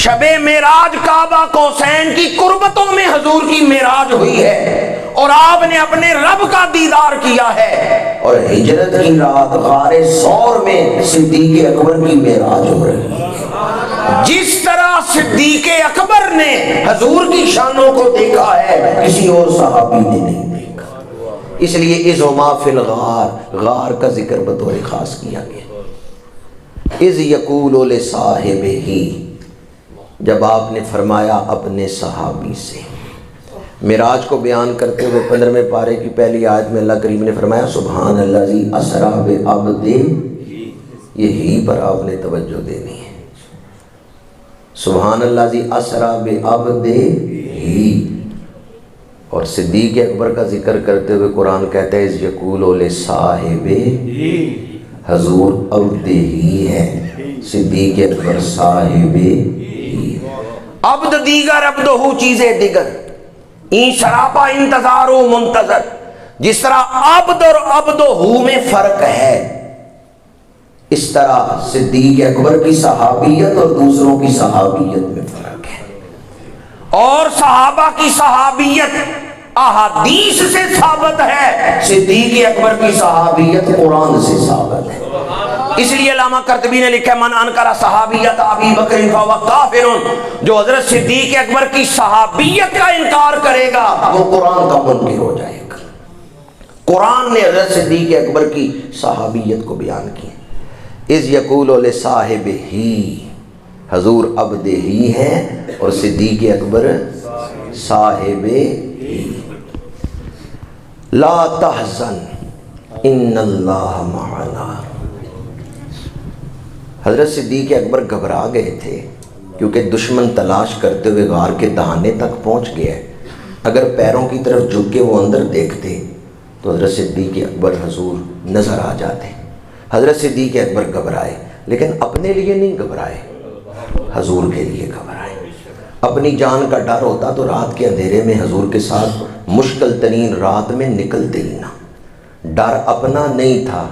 Speaker 1: شب معراج کعبہ قوسین کی قربتوں میں حضور کی معراج ہوئی ہے اور آپ نے اپنے رب کا دیدار کیا ہے، اور ہجرت کی رات غار ثور میں صدیق اکبر کی معراج ہو رہی ہے۔ جس طرح صدیق اکبر نے حضور کی شانوں کو دیکھا ہے کسی اور صحابی نے نہیں دیکھا، اس لیے اذ ھما فی الغار، غار کا ذکر بطور خاص کیا گیا۔ اذ یقول لصاحبہ، جب آپ نے فرمایا اپنے صحابی سے۔ معراج کو بیان کرتے ہوئے 15ویں پارے کی پہلی آیت میں اللہ کریم نے فرمایا سبحان الذی اسری بعبدہ، یہ ہی پر آپ نے توجہ دینی ہے۔ سبحان الذی اسری بعبدہ ہی، اور صدیق اکبر کا ذکر کرتے ہوئے قرآن کہتا ہے اذ یقول لصاحبہ، حضور عبد ہی ہے، صدیق اکبر صاحب ہی۔ عبد دیگر عبدہ چیزیں دیگر، این شراپا انتظار و منتظر، جس طرح عبد اور عبدہ میں فرق ہے اس طرح صدیق اکبر کی صحابیت اور دوسروں کی صحابیت میں فرق ہے۔ اور صحابہ کی صحابیت احادیث سے ثابت ہے، صدیق اکبر کی صحابیت قرآن سے ثابت ہے۔ اس لیے علامہ قرطبی نے لکھا من انکر صحابیت ابی بکر فہو کافر، جو حضرت صدیق اکبر کی صحابیت کا انکار کرے گا وہ قرآن کا منکر ہو جائے گا۔ قرآن نے حضرت صدیق اکبر کی صحابیت کو بیان کیا۔ اذ یقول لصاحبہ، حضور عبد ہی ہیں اور صدیق اکبر صاحب ہی۔ لا تحزن ان اللہ معنا، حضرت صدیق اکبر گھبرا گئے تھے کیونکہ دشمن تلاش کرتے ہوئے غار کے دہانے تک پہنچ گیا۔ اگر پیروں کی طرف جھک کے وہ اندر دیکھتے تو حضرت صدیق اکبر حضور نظر آ جاتے۔ حضرت صدیق اکبر گھبرائے، لیکن اپنے لیے نہیں گھبرائے، حضور کے لیے گھبرائے۔ اپنی جان کا ڈر ہوتا تو رات کے اندھیرے میں حضور کے ساتھ مشکل ترین رات میں نکلتے ہی نہ۔ ڈر اپنا نہیں تھا،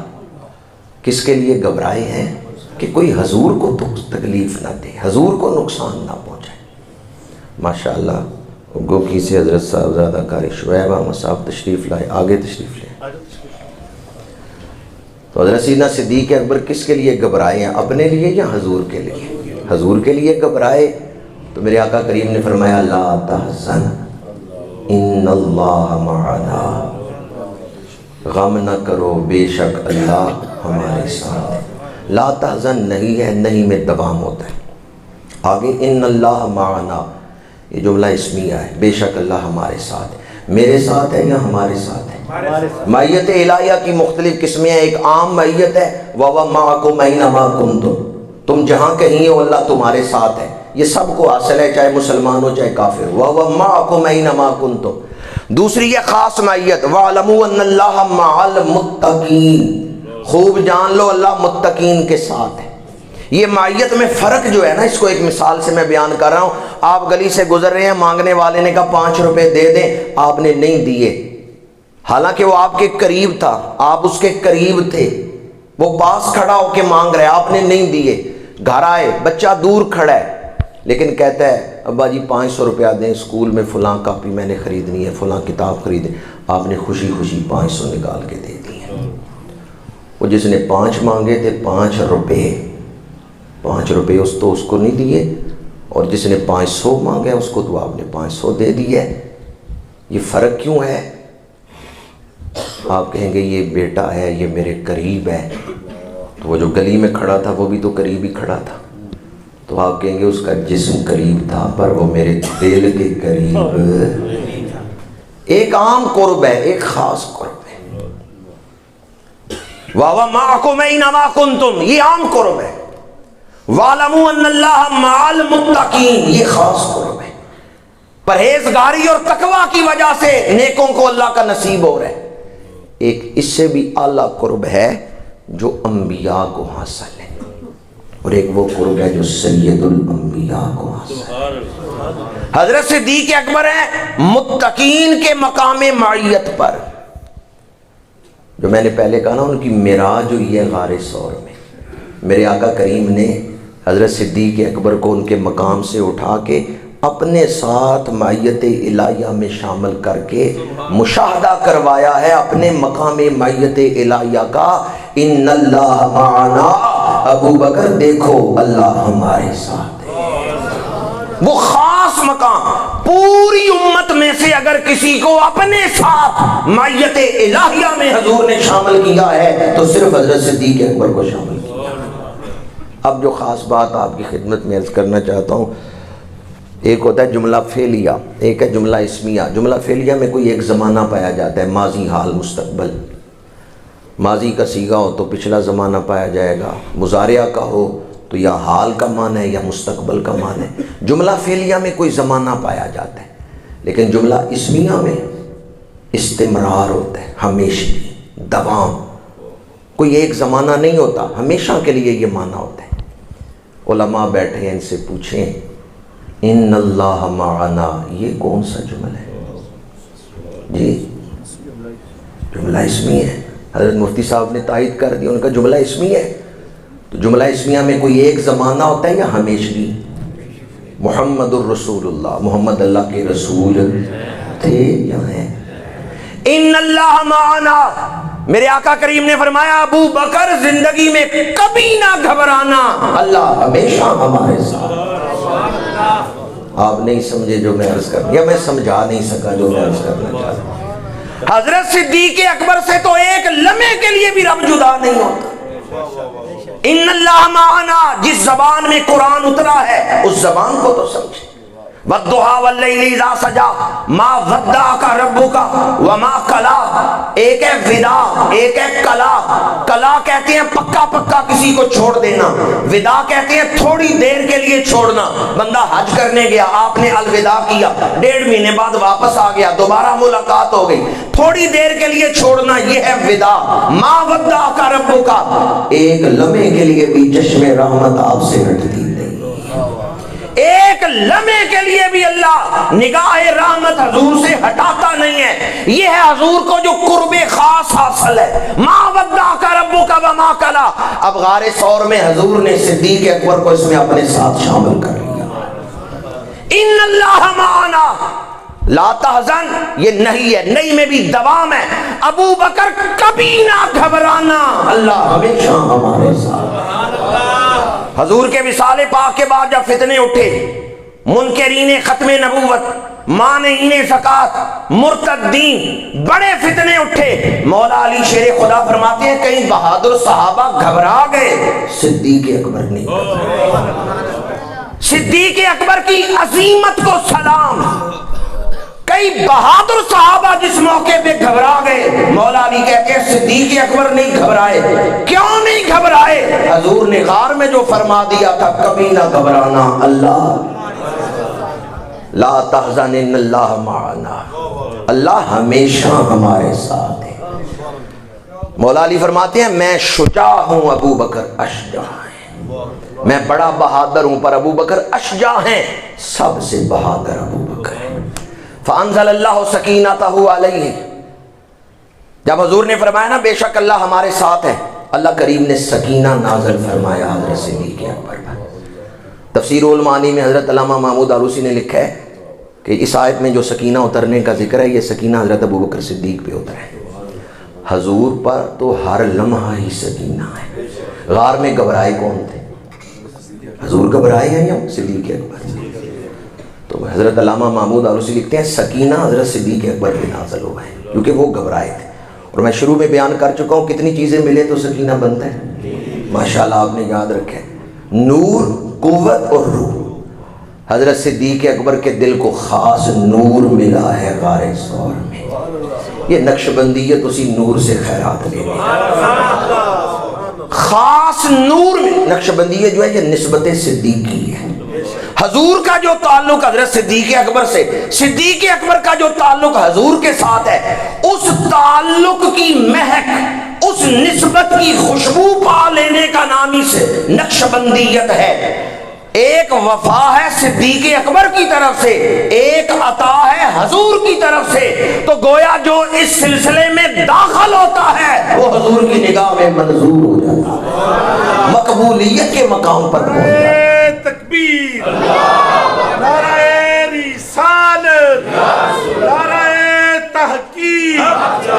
Speaker 1: کس کے لیے گھبرائے ہیں؟ کہ کوئی حضور کو تکلیف نہ دے، حضور کو نقصان نہ پہنچائے۔ ماشاءاللہ گوکی سے حضرت صاحبزادہ قاری شعیب احمد صاحب تشریف لائے، آگے تشریف لائے۔ تو حضرت سیدنا صدیق اکبر کس کے لیے گھبرائے ہیں؟ اپنے لیے یا حضور کے لیے؟ حضور کے لیے گھبرائے تو میرے آقا کریم نے فرمایا لا تحزن ان اللہ معنا، غم نہ کرو بے شک اللہ ہمارے ساتھ ہے۔ لا تحزن نہیں ہے، نہیں میں دوام ہوتا ہے۔ آگے ان اللہ معنا، یہ جملہ اسمیہ ہے، بے شک اللہ ہمارے ساتھ ہے۔ میرے ساتھ ہے یا ہمارے ساتھ ہے؟ معیت الہیہ کی مختلف قسمیں ہیں۔ ایک عام معیت ہے وَوَ مَعَكُمْ أَيْنَمَا كُنْتُمْ، تم جہاں کہیں ہو اللہ تمہارے ساتھ ہے، یہ سب کو حاصل ہے، چاہے مسلمان ہو چاہے کافر۔ وَوَ مَعَكُمْ أَيْنَمَا كُنْتُمْ۔ دوسری ہے خاص معیت وَاعْلَمُوا أَنَّ اللَّهَ مَعَ الْمُتَّقِينَ، خوب جان لو اللہ متقین کے ساتھ ہے۔ یہ معیت میں فرق جو ہے نا، اس کو ایک مثال سے میں بیان کر رہا ہوں۔ آپ گلی سے گزر رہے ہیں، مانگنے والے نے کہا 5 روپے دے دیں، آپ نے نہیں دیے، حالانکہ وہ آپ کے قریب تھا، آپ اس کے قریب تھے، وہ پاس کھڑا ہو کے مانگ رہے، آپ نے نہیں دیے۔ گھر آئے، بچہ دور کھڑا ہے لیکن کہتا ہے ابا جی 500 روپیہ دیں، اسکول میں فلاں کاپی میں نے خریدنی ہے، فلاں کتاب خریدنی۔ آپ نے خوشی خوشی 500 نکال کے دے دی ہے۔ وہ جس نے 5 مانگے تھے 5 روپے اس کو نہیں دیے، اور جس نے 500 مانگے اس کو تو آپ نے 500 دے دیے۔ یہ فرق کیوں ہے؟ آپ کہیں گے یہ بیٹا ہے، یہ میرے قریب ہے، تو وہ جو گلی میں کھڑا تھا وہ بھی تو قریب ہی کھڑا تھا، تو آپ کہیں گے اس کا جسم قریب تھا پر وہ میرے دل کے قریب۔ ایک عام قرب ہے، ایک خاص قرب ہے۔ وَوَ مَعَكُمْ أَيْنَمَا كُنْتُمْ، یہ عام قرب ہے۔ وَاعْلَمُوا أَنَّ اللَّهَ مَعَ الْمُتَّقِينَ، یہ خاص قرب ہے۔ پرہیزگاری اور تقوی کی وجہ سے نیکوں کو اللہ کا نصیب ہو رہا ہے۔ ایک اس سے بھی اعلیٰ قرب ہے جو انبیاء کو حاصل ہے، اور ایک وہ قرب ہے جو سید الانبیاء کو حاصل ہے۔ حضرت صدیق اکبر ہیں متقین کے مقام معیت پر، جو میں نے پہلے کہا نا ان کی معراج ہوئی ہے غار ثور میں۔ میرے آقا کریم نے حضرت صدیق اکبر کو ان کے مقام سے اٹھا کے اپنے ساتھ معیت الہیہ میں شامل کر کے مشاہدہ کروایا ہے اپنے مقام معیت الہیہ کا۔ ان اللہ معنا، ابو بکر دیکھو اللہ ہمارے ساتھ ہے۔ وہ خاص مقام، پوری امت میں سے اگر کسی کو اپنے ساتھ معیت الہیہ میں حضور نے شامل کیا ہے تو صرف حضرت صدیق اکبر کو شامل کیا۔ اب جو خاص بات آپ کی خدمت میں عرض کرنا چاہتا ہوں، ایک ہوتا ہے جملہ فعلیہ، ایک ہے جملہ اسمیہ۔ جملہ فعلیہ میں کوئی ایک زمانہ پایا جاتا ہے، ماضی، حال، مستقبل۔ ماضی کا صیغہ ہو تو پچھلا زمانہ پایا جائے گا، مضارعہ کا ہو تو یا حال کا معنی ہے یا مستقبل کا معنی ہے۔ جملہ فعلیہ میں کوئی زمانہ پایا جاتا ہے، لیکن جملہ اسمیہ میں استمرار ہوتا ہے، ہمیشہ، دوام۔ کوئی ایک زمانہ نہیں ہوتا، ہمیشہ کے لیے یہ معنی ہوتا ہے۔ علماء بیٹھے ہیں، ان سے پوچھیں ان اللہ معنا، یہ کون سا جملہ ہے؟ جی جملہ اسمی ہے۔ حضرت مفتی صاحب نے تائید کر دیا، ان کا جملہ اسمی ہے۔ تو جملہ اسمیہ میں کوئی ایک زمانہ ہوتا ہے یا ہمیشگی؟ محمد الرسول اللہ، محمد اللہ کے رسول تھے یا ہیں۔ ان اللہ معنا، میرے آقا کریم نے فرمایا ابو بکر زندگی میں کبھی نہ گھبرانا، اللہ ہمیشہ ہمارے ساتھ۔ آپ نہیں سمجھے جو میں عرض کر، یا میں سمجھا نہیں سکا جو میں عرض کرنا چاہتا ہوں۔ حضرت صدیق اکبر سے تو ایک لمحے کے لیے بھی رب جدا نہیں ہوتا۔ ان اللہ معنا، جس زبان میں قرآن اترا ہے اس زبان کو تو سمجھے۔ والضحى واللیل اذا سجا ما ودعک ربک وما قلی. ایک ہے ودا، ایک ہے کلا. کلا کہتے ہیں پکا پکا کسی کو چھوڑ دینا، ودا کہتے ہیں تھوڑی دیر کے لیے چھوڑنا. بندہ حج کرنے گیا، آپ نے الوداع کیا، 1.5 مہینے بعد واپس آ گیا، دوبارہ ملاقات ہو گئی، تھوڑی دیر کے لیے چھوڑنا، یہ ہے ودا. ما ودعک ربک، ایک لمحے کے لیے بھی چشم رحمت آپ سے ہٹتی نہیں، ایک لمحے کے لیے بھی اللہ نگاہ رحمت حضور سے ہٹاتا نہیں ہے. یہ ہے حضور کو جو قرب خاص حاصل ہے. ما ودعک ربک وما قلی. اب غار ثور میں حضور نے صدیق اکبر کو اس میں اپنے ساتھ شامل کر لیا. ان اللہ معنا لا تحزن، یہ نہیں ہے، نہیں میں بھی دوام ہے. ابو بکر کبھی نہ گھبرانا، اللہ ہمیشہ ہمارے ساتھ. حضور کے وصال پاک کے بعد جب فتنے اٹھے، منکرین ختم نبوت، مانعین زکات، مرتدین، بڑے فتنے اٹھے. مولا علی شیر خدا فرماتے ہیں کئی بہادر صحابہ گھبرا گئے، صدیق اکبر نہیں. صدیق اکبر کی عظیمت کو سلام. کئی بہادر صحابہ جس موقع پہ گھبرا گئے، مولا علی کہتے ہیں صدیق اکبر نہیں گھبرائے. کیوں نہیں گھبرائے؟ حضور نے غار میں جو فرما دیا تھا کبھی نہ گھبرانا، اللہ لا تحزن ان اللہ معنا، اللہ ہمیشہ ہمارے ساتھ ہے. مولا علی فرماتے ہیں میں شجاع ہوں، ابو بکر اشجاع ہیں. میں بڑا بہادر ہوں پر ابو بکر اشجاع ہیں، سب سے بہادر ابو بکر ہیں. فانزل اللہ سکینتہ علیہ، جب حضور نے فرمایا نا بے شک اللہ ہمارے ساتھ ہے، اللہ کریم نے سکینہ نازل فرمایا حضرت صدیق اکبر پر. تفسیر المعانی میں حضرت علامہ محمود آلوسی نے لکھا ہے کہ اس آیت میں جو سکینہ اترنے کا ذکر ہے، یہ سکینہ حضرت ابو بکر صدیق پہ اترا ہے. حضور پر تو ہر لمحہ ہی سکینہ ہے. غار میں گھبرائے کون تھے؟ حضور گھبرائے ہیں یا صدیق اکبر؟ تو حضرت علامہ محمود آلوسی لکھتے ہیں سکینہ حضرت صدیق اکبر پہ نازل ہوا ہے کیونکہ وہ گھبرائے تھے. اور میں شروع میں بیان کر چکا ہوں کتنی چیزیں ملے تو سکینہ بنتا ہے. ماشاءاللہ آپ نے یاد رکھا ہے، نور، قوت اور روح. حضرت صدیق اکبر کے دل کو خاص نور ملا ہے غار ثور میں. یہ نقشبندیت اسی نور سے خیرات لے گی. خاص نور میں نقشبندیت جو ہے یہ نسبت صدیقی ہے. حضور کا جو تعلق حضرت صدیق اکبر سے، صدیق اکبر کا جو تعلق حضور کے ساتھ ہے، اس تعلق کی مہک، اس نسبت کی خوشبو پا لینے کا نام ہی سے نقشبندیت ہے. ایک وفا ہے صدیق اکبر کی طرف سے، ایک عطا ہے حضور کی طرف سے. تو گویا جو اس سلسلے میں داخل ہوتا ہے وہ حضور کی نگاہ میں منظور ہو جاتا ہے، مقبولیت کے مقام پر پہنچ جاتا ہے.
Speaker 3: تکبیر، نعرہ رسالت، نعرہ تحقیق،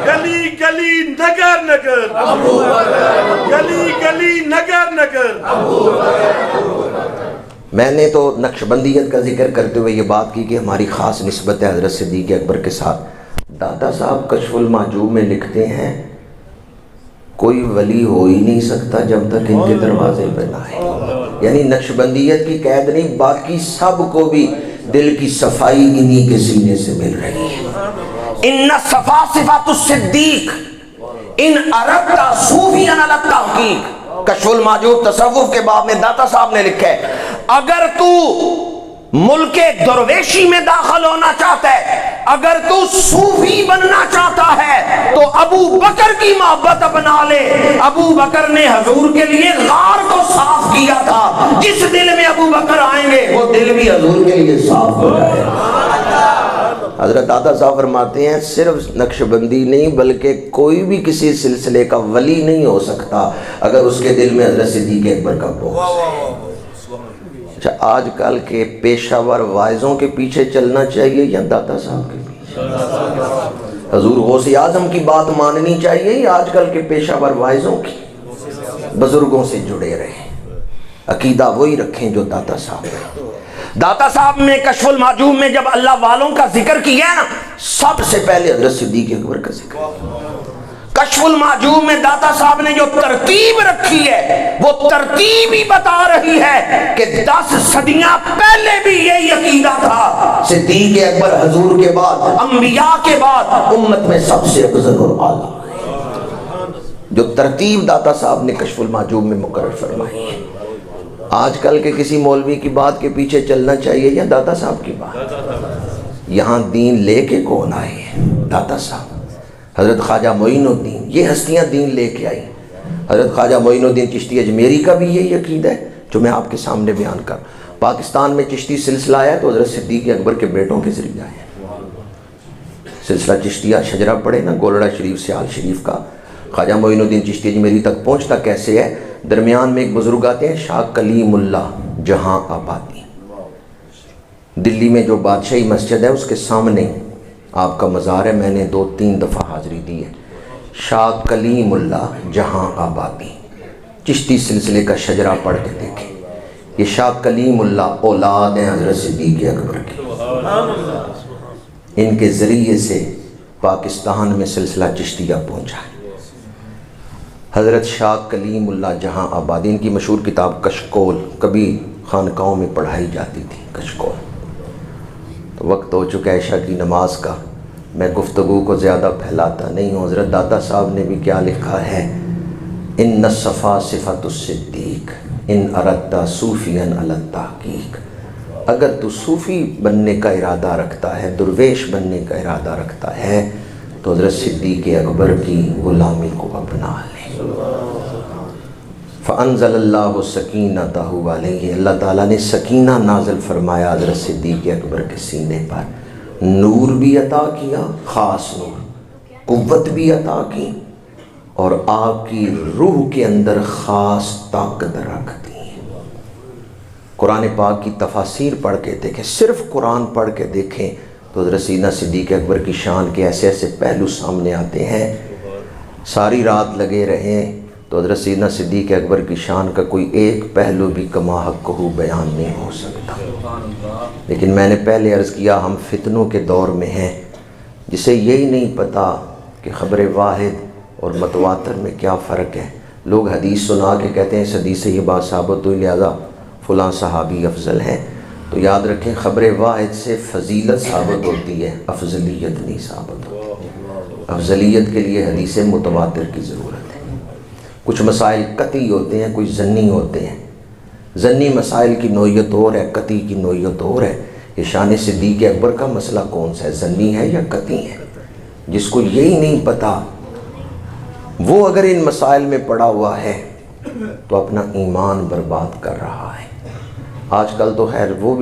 Speaker 3: گلی گلی نگر نگر، گلی گلی نگر نگر.
Speaker 1: میں نے تو نقشبندیت کا ذکر کرتے ہوئے یہ بات کی کہ ہماری خاص نسبت ہے حضرت صدیق اکبر کے ساتھ. دادا صاحب کشف المحجوب میں لکھتے ہیں کوئی ولی ہو ہی نہیں سکتا جب تک ان کے دروازے پہ نہ آئے. یعنی نقشبندیت کی قید نہیں، باقی سب کو بھی دل کی صفائی انہی کے سینے سے مل رہی ہے. ان صفا صفات الصدیق ان اردت صوفیاں علی التحقیق. کشف المحجوب تصوف کے باب میں داتا صاحب نے لکھا ہے اگر تو ملک درویشی میں داخل ہونا چاہتا ہے، اگر تو صوفی بننا چاہتا ہے تو ابو بکر کی محبت اپنا لے. ابو بکر نے حضور کے لیے غار کو صاف کیا تھا. جس دل میں ابو بکر آئیں گے وہ دل بھی حضور کے لیے صاف ہو جائے. حضرت دادا صاحب فرماتے ہیں صرف نقشبندی نہیں بلکہ کوئی بھی کسی سلسلے کا ولی نہیں ہو سکتا اگر اس کے دل میں حضرت صدیق اکبر کا بغض ہے. اچھا، آج کل کے پیشہ ور وائزوں کے پیچھے چلنا چاہیے یا داتا صاحب کے پیچھے؟ حضور غوث اعظم کی بات ماننی چاہیے یا آج کل کے پیشہ ور وائزوں کی؟ بزرگوں سے جڑے رہیں، عقیدہ وہی رکھیں جو داتا صاحب ہیں. داتا صاحب میں کشف المحجوب میں جب اللہ والوں کا ذکر کیا ہے نا، سب سے پہلے حضرت صدیق اکبر کا ذکر. کشف المعجوب میں داتا صاحب نے جو ترتیب رکھی ہے وہ ترتیب ہی بتا رہی ہے کہ 10 صدیاں پہلے بھی یہی عقیدہ تھا، صدیق اکبر حضور کے بعد، انبیاء کے بعد امت میں سب سے افضل اور اعلیٰ ہے، جو ترتیب داتا صاحب نے کشف المعجوب میں مقرر فرمائی ہے۔ آج کل کے کسی مولوی کی بات کے پیچھے چلنا چاہیے یا داتا صاحب کی بات؟ یہاں دین لے کے کون آئے ہیں؟ داتا صاحب، حضرت خواجہ معین الدین، یہ ہستیاں دین لے کے آئی۔ حضرت خواجہ معین الدین چشتی اجمیری کا بھی یہی عقیدہ ہے جو میں آپ کے سامنے بیان کر۔ پاکستان میں چشتی سلسلہ آیا تو حضرت صدیق اکبر کے بیٹوں کے ذریعے آیا۔ سلسلہ چشتیہ شجرہ پڑھے نا، گولڑا شریف سیال شریف کا، خواجہ معین الدین چشتی اجمیری تک پہنچتا کیسے ہے؟ درمیان میں ایک بزرگ آتے ہیں، شاہ کلیم اللہ جہاں آبادی، دلی میں جو بادشاہی مسجد ہے اس کے سامنے آپ کا مزار ہے، میں نے 2-3 دفعہ حاضری دی ہے۔ شاہ کلیم اللہ جہاں آبادی، چشتی سلسلے کا شجرہ پڑھ کے دیکھیں۔ یہ شاہ کلیم اللہ اولاد ہیں حضرت صدیق اکبر کے، ان کے ذریعے سے پاکستان میں سلسلہ چشتیہ پہنچا ہے۔ حضرت شاہ کلیم اللہ جہاں آبادی، ان کی مشہور کتاب کشکول، کبھی خانقاہوں میں پڑھائی جاتی تھی کشکول۔ تو وقت ہو چکا ہے عشاء کی نماز کا، میں گفتگو کو زیادہ پھیلاتا نہیں ہوں۔ حضرت داتا صاحب نے بھی کیا لکھا ہے؟ ان الصفا صفت الصدیق ان اردت صوفیا علی التحقیق، اگر تو صوفی بننے کا ارادہ رکھتا ہے، درویش بننے کا ارادہ رکھتا ہے تو حضرت صدیق اکبر کی غلامی کو اپنا لے۔ فَأَنزَلَ اللَّهُ سَكِينَتَهُ عَلَيْهِ، اللہ تعالیٰ نے سکینہ نازل فرمایا حضرت صدیق اکبر کے سینے پر، نور بھی عطا کیا، خاص نور، قوت بھی عطا کی، اور آپ کی روح کے اندر خاص طاقت رکھ دی۔ قرآن پاک کی تفاسیر پڑھ کے دیکھیں، صرف قرآن پڑھ کے دیکھیں تو حضرت سیدنا صدیق اکبر کی شان کے ایسے ایسے پہلو سامنے آتے ہیں۔ ساری رات لگے رہیں تو حضرت سیدنا صدیق اکبر کی شان کا کوئی ایک پہلو بھی کما حق ہو بیان نہیں ہو سکتا۔ لیکن میں نے پہلے عرض کیا، ہم فتنوں کے دور میں ہیں، جسے یہی نہیں پتا کہ خبر واحد اور متواتر میں کیا فرق ہے۔ لوگ حدیث سنا کے کہتے ہیں اس حدیث سے یہ بات ثابت ہوئی لہذا فلاں صحابی افضل ہے، تو یاد رکھیں خبر واحد سے فضیلت ثابت ہوتی ہے، افضلیت نہیں ثابت ہوتی۔ افضلیت کے لیے حدیث متواتر کی ضرورت ہے۔ کچھ مسائل قطعی ہوتے ہیں، کچھ ظنی ہوتے ہیں۔ ظنی مسائل کی نوعیت اور ہے، قطعی کی نوعیت اور ہے۔ یہ شان صدیق اکبر کا مسئلہ کون سا ہے، ظنی ہے یا قطعی ہے؟ جس کو یہی نہیں پتا وہ اگر ان مسائل میں پڑا ہوا ہے تو اپنا ایمان برباد کر رہا ہے۔ آج کل تو خیر وہ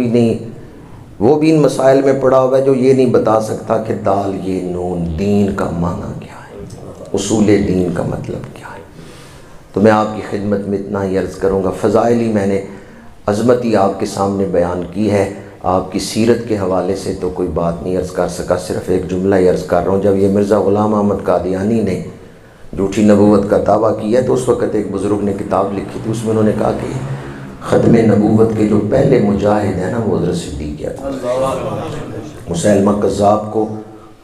Speaker 1: بھی ان مسائل میں پڑا ہوا ہے جو یہ نہیں بتا سکتا کہ دال یہ نون دین کا معنی کیا ہے، اصول دین کا مطلب کیا ہے۔ تو میں آپ کی خدمت میں اتنا ہی عرض کروں گا، فضائل ہی میں نے عظمتی آپ کے سامنے بیان کی ہے۔ آپ کی سیرت کے حوالے سے تو کوئی بات نہیں عرض کر سکا، صرف ایک جملہ ہی عرض کر رہا ہوں۔ جب یہ مرزا غلام احمد قادیانی نے جھوٹی نبوت کا دعویٰ کیا تو اس وقت ایک بزرگ نے کتاب لکھی تھی، اس میں انہوں نے کہا کہ ختم نبوت کے جو پہلے مجاہد ہیں نا وہ حضرت صدیق اکبر۔ مسیلمہ کذاب کو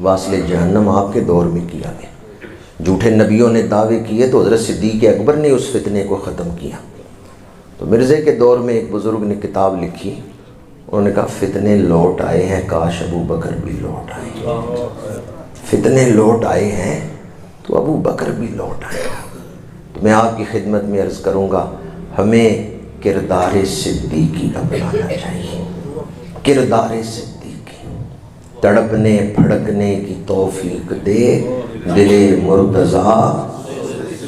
Speaker 1: واصل جہنم آپ کے دور میں کیا گیا، جھوٹے نبیوں نے دعوے کیے تو حضرت صدیق اکبر نے اس فتنے کو ختم کیا۔ تو مرزے کے دور میں ایک بزرگ نے کتاب لکھی، انہوں نے کہا فتنے لوٹ آئے ہیں، کاش ابو بکر بھی لوٹ آئے۔ فتنے لوٹ آئے ہیں تو ابو بکر بھی لوٹ آئے۔ تو میں آپ کی خدمت میں عرض کروں گا، ہمیں کردار صدیقی اپنانا چاہیے۔ کردار صدیقی، تڑپنے پھڑکنے کی توفیق دے دل مرتضیٰ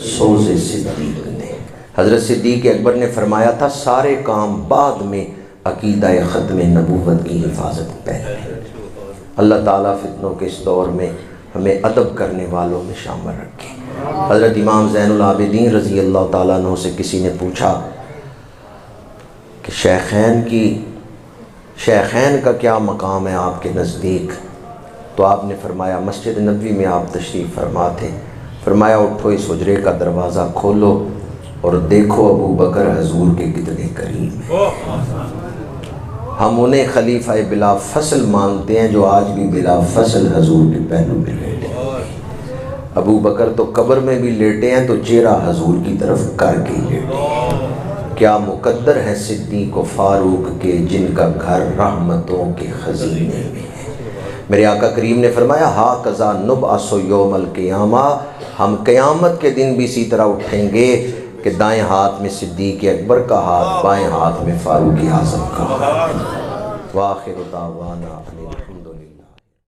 Speaker 1: سوز صدیق دے۔ حضرت صدیق اکبر نے فرمایا تھا سارے کام بعد میں، عقیدہ ختم نبوت کی حفاظت پہلے۔ اللہ تعالیٰ فتنوں کے اس دور میں ہمیں ادب کرنے والوں میں شامل رکھے۔ حضرت امام زین العابدین رضی اللہ تعالیٰ عنہ سے کسی نے پوچھا کہ شیخین کا کیا مقام ہے آپ کے نزدیک؟ تو آپ نے فرمایا، مسجد نبوی میں آپ تشریف فرما تھے، فرمایا اٹھو اس حجرے کا دروازہ کھولو اور دیکھو ابو بکر حضور کے کتنے قریب ہیں۔ ہم انہیں خلیفہ بلا فصل مانتے ہیں جو آج بھی بلا فصل حضور کے پہلو میں لیٹے۔
Speaker 2: ابو بکر تو قبر میں بھی لیٹے ہیں تو چہرہ حضور کی طرف کر کے لیٹے ہیں۔ کیا مقدر ہے صدیق و فاروق کے جن کا گھر رحمتوں کے خزینے میں ہے۔ میرے آقا کریم نے فرمایا ہا قضا نبعث یوم القیامہ، ہم قیامت کے دن بھی اسی طرح اٹھیں گے کہ دائیں ہاتھ میں صدیق اکبر کا ہاتھ، بائیں ہاتھ میں فاروق اعظم کا ہاتھ۔ وآخر دعوانا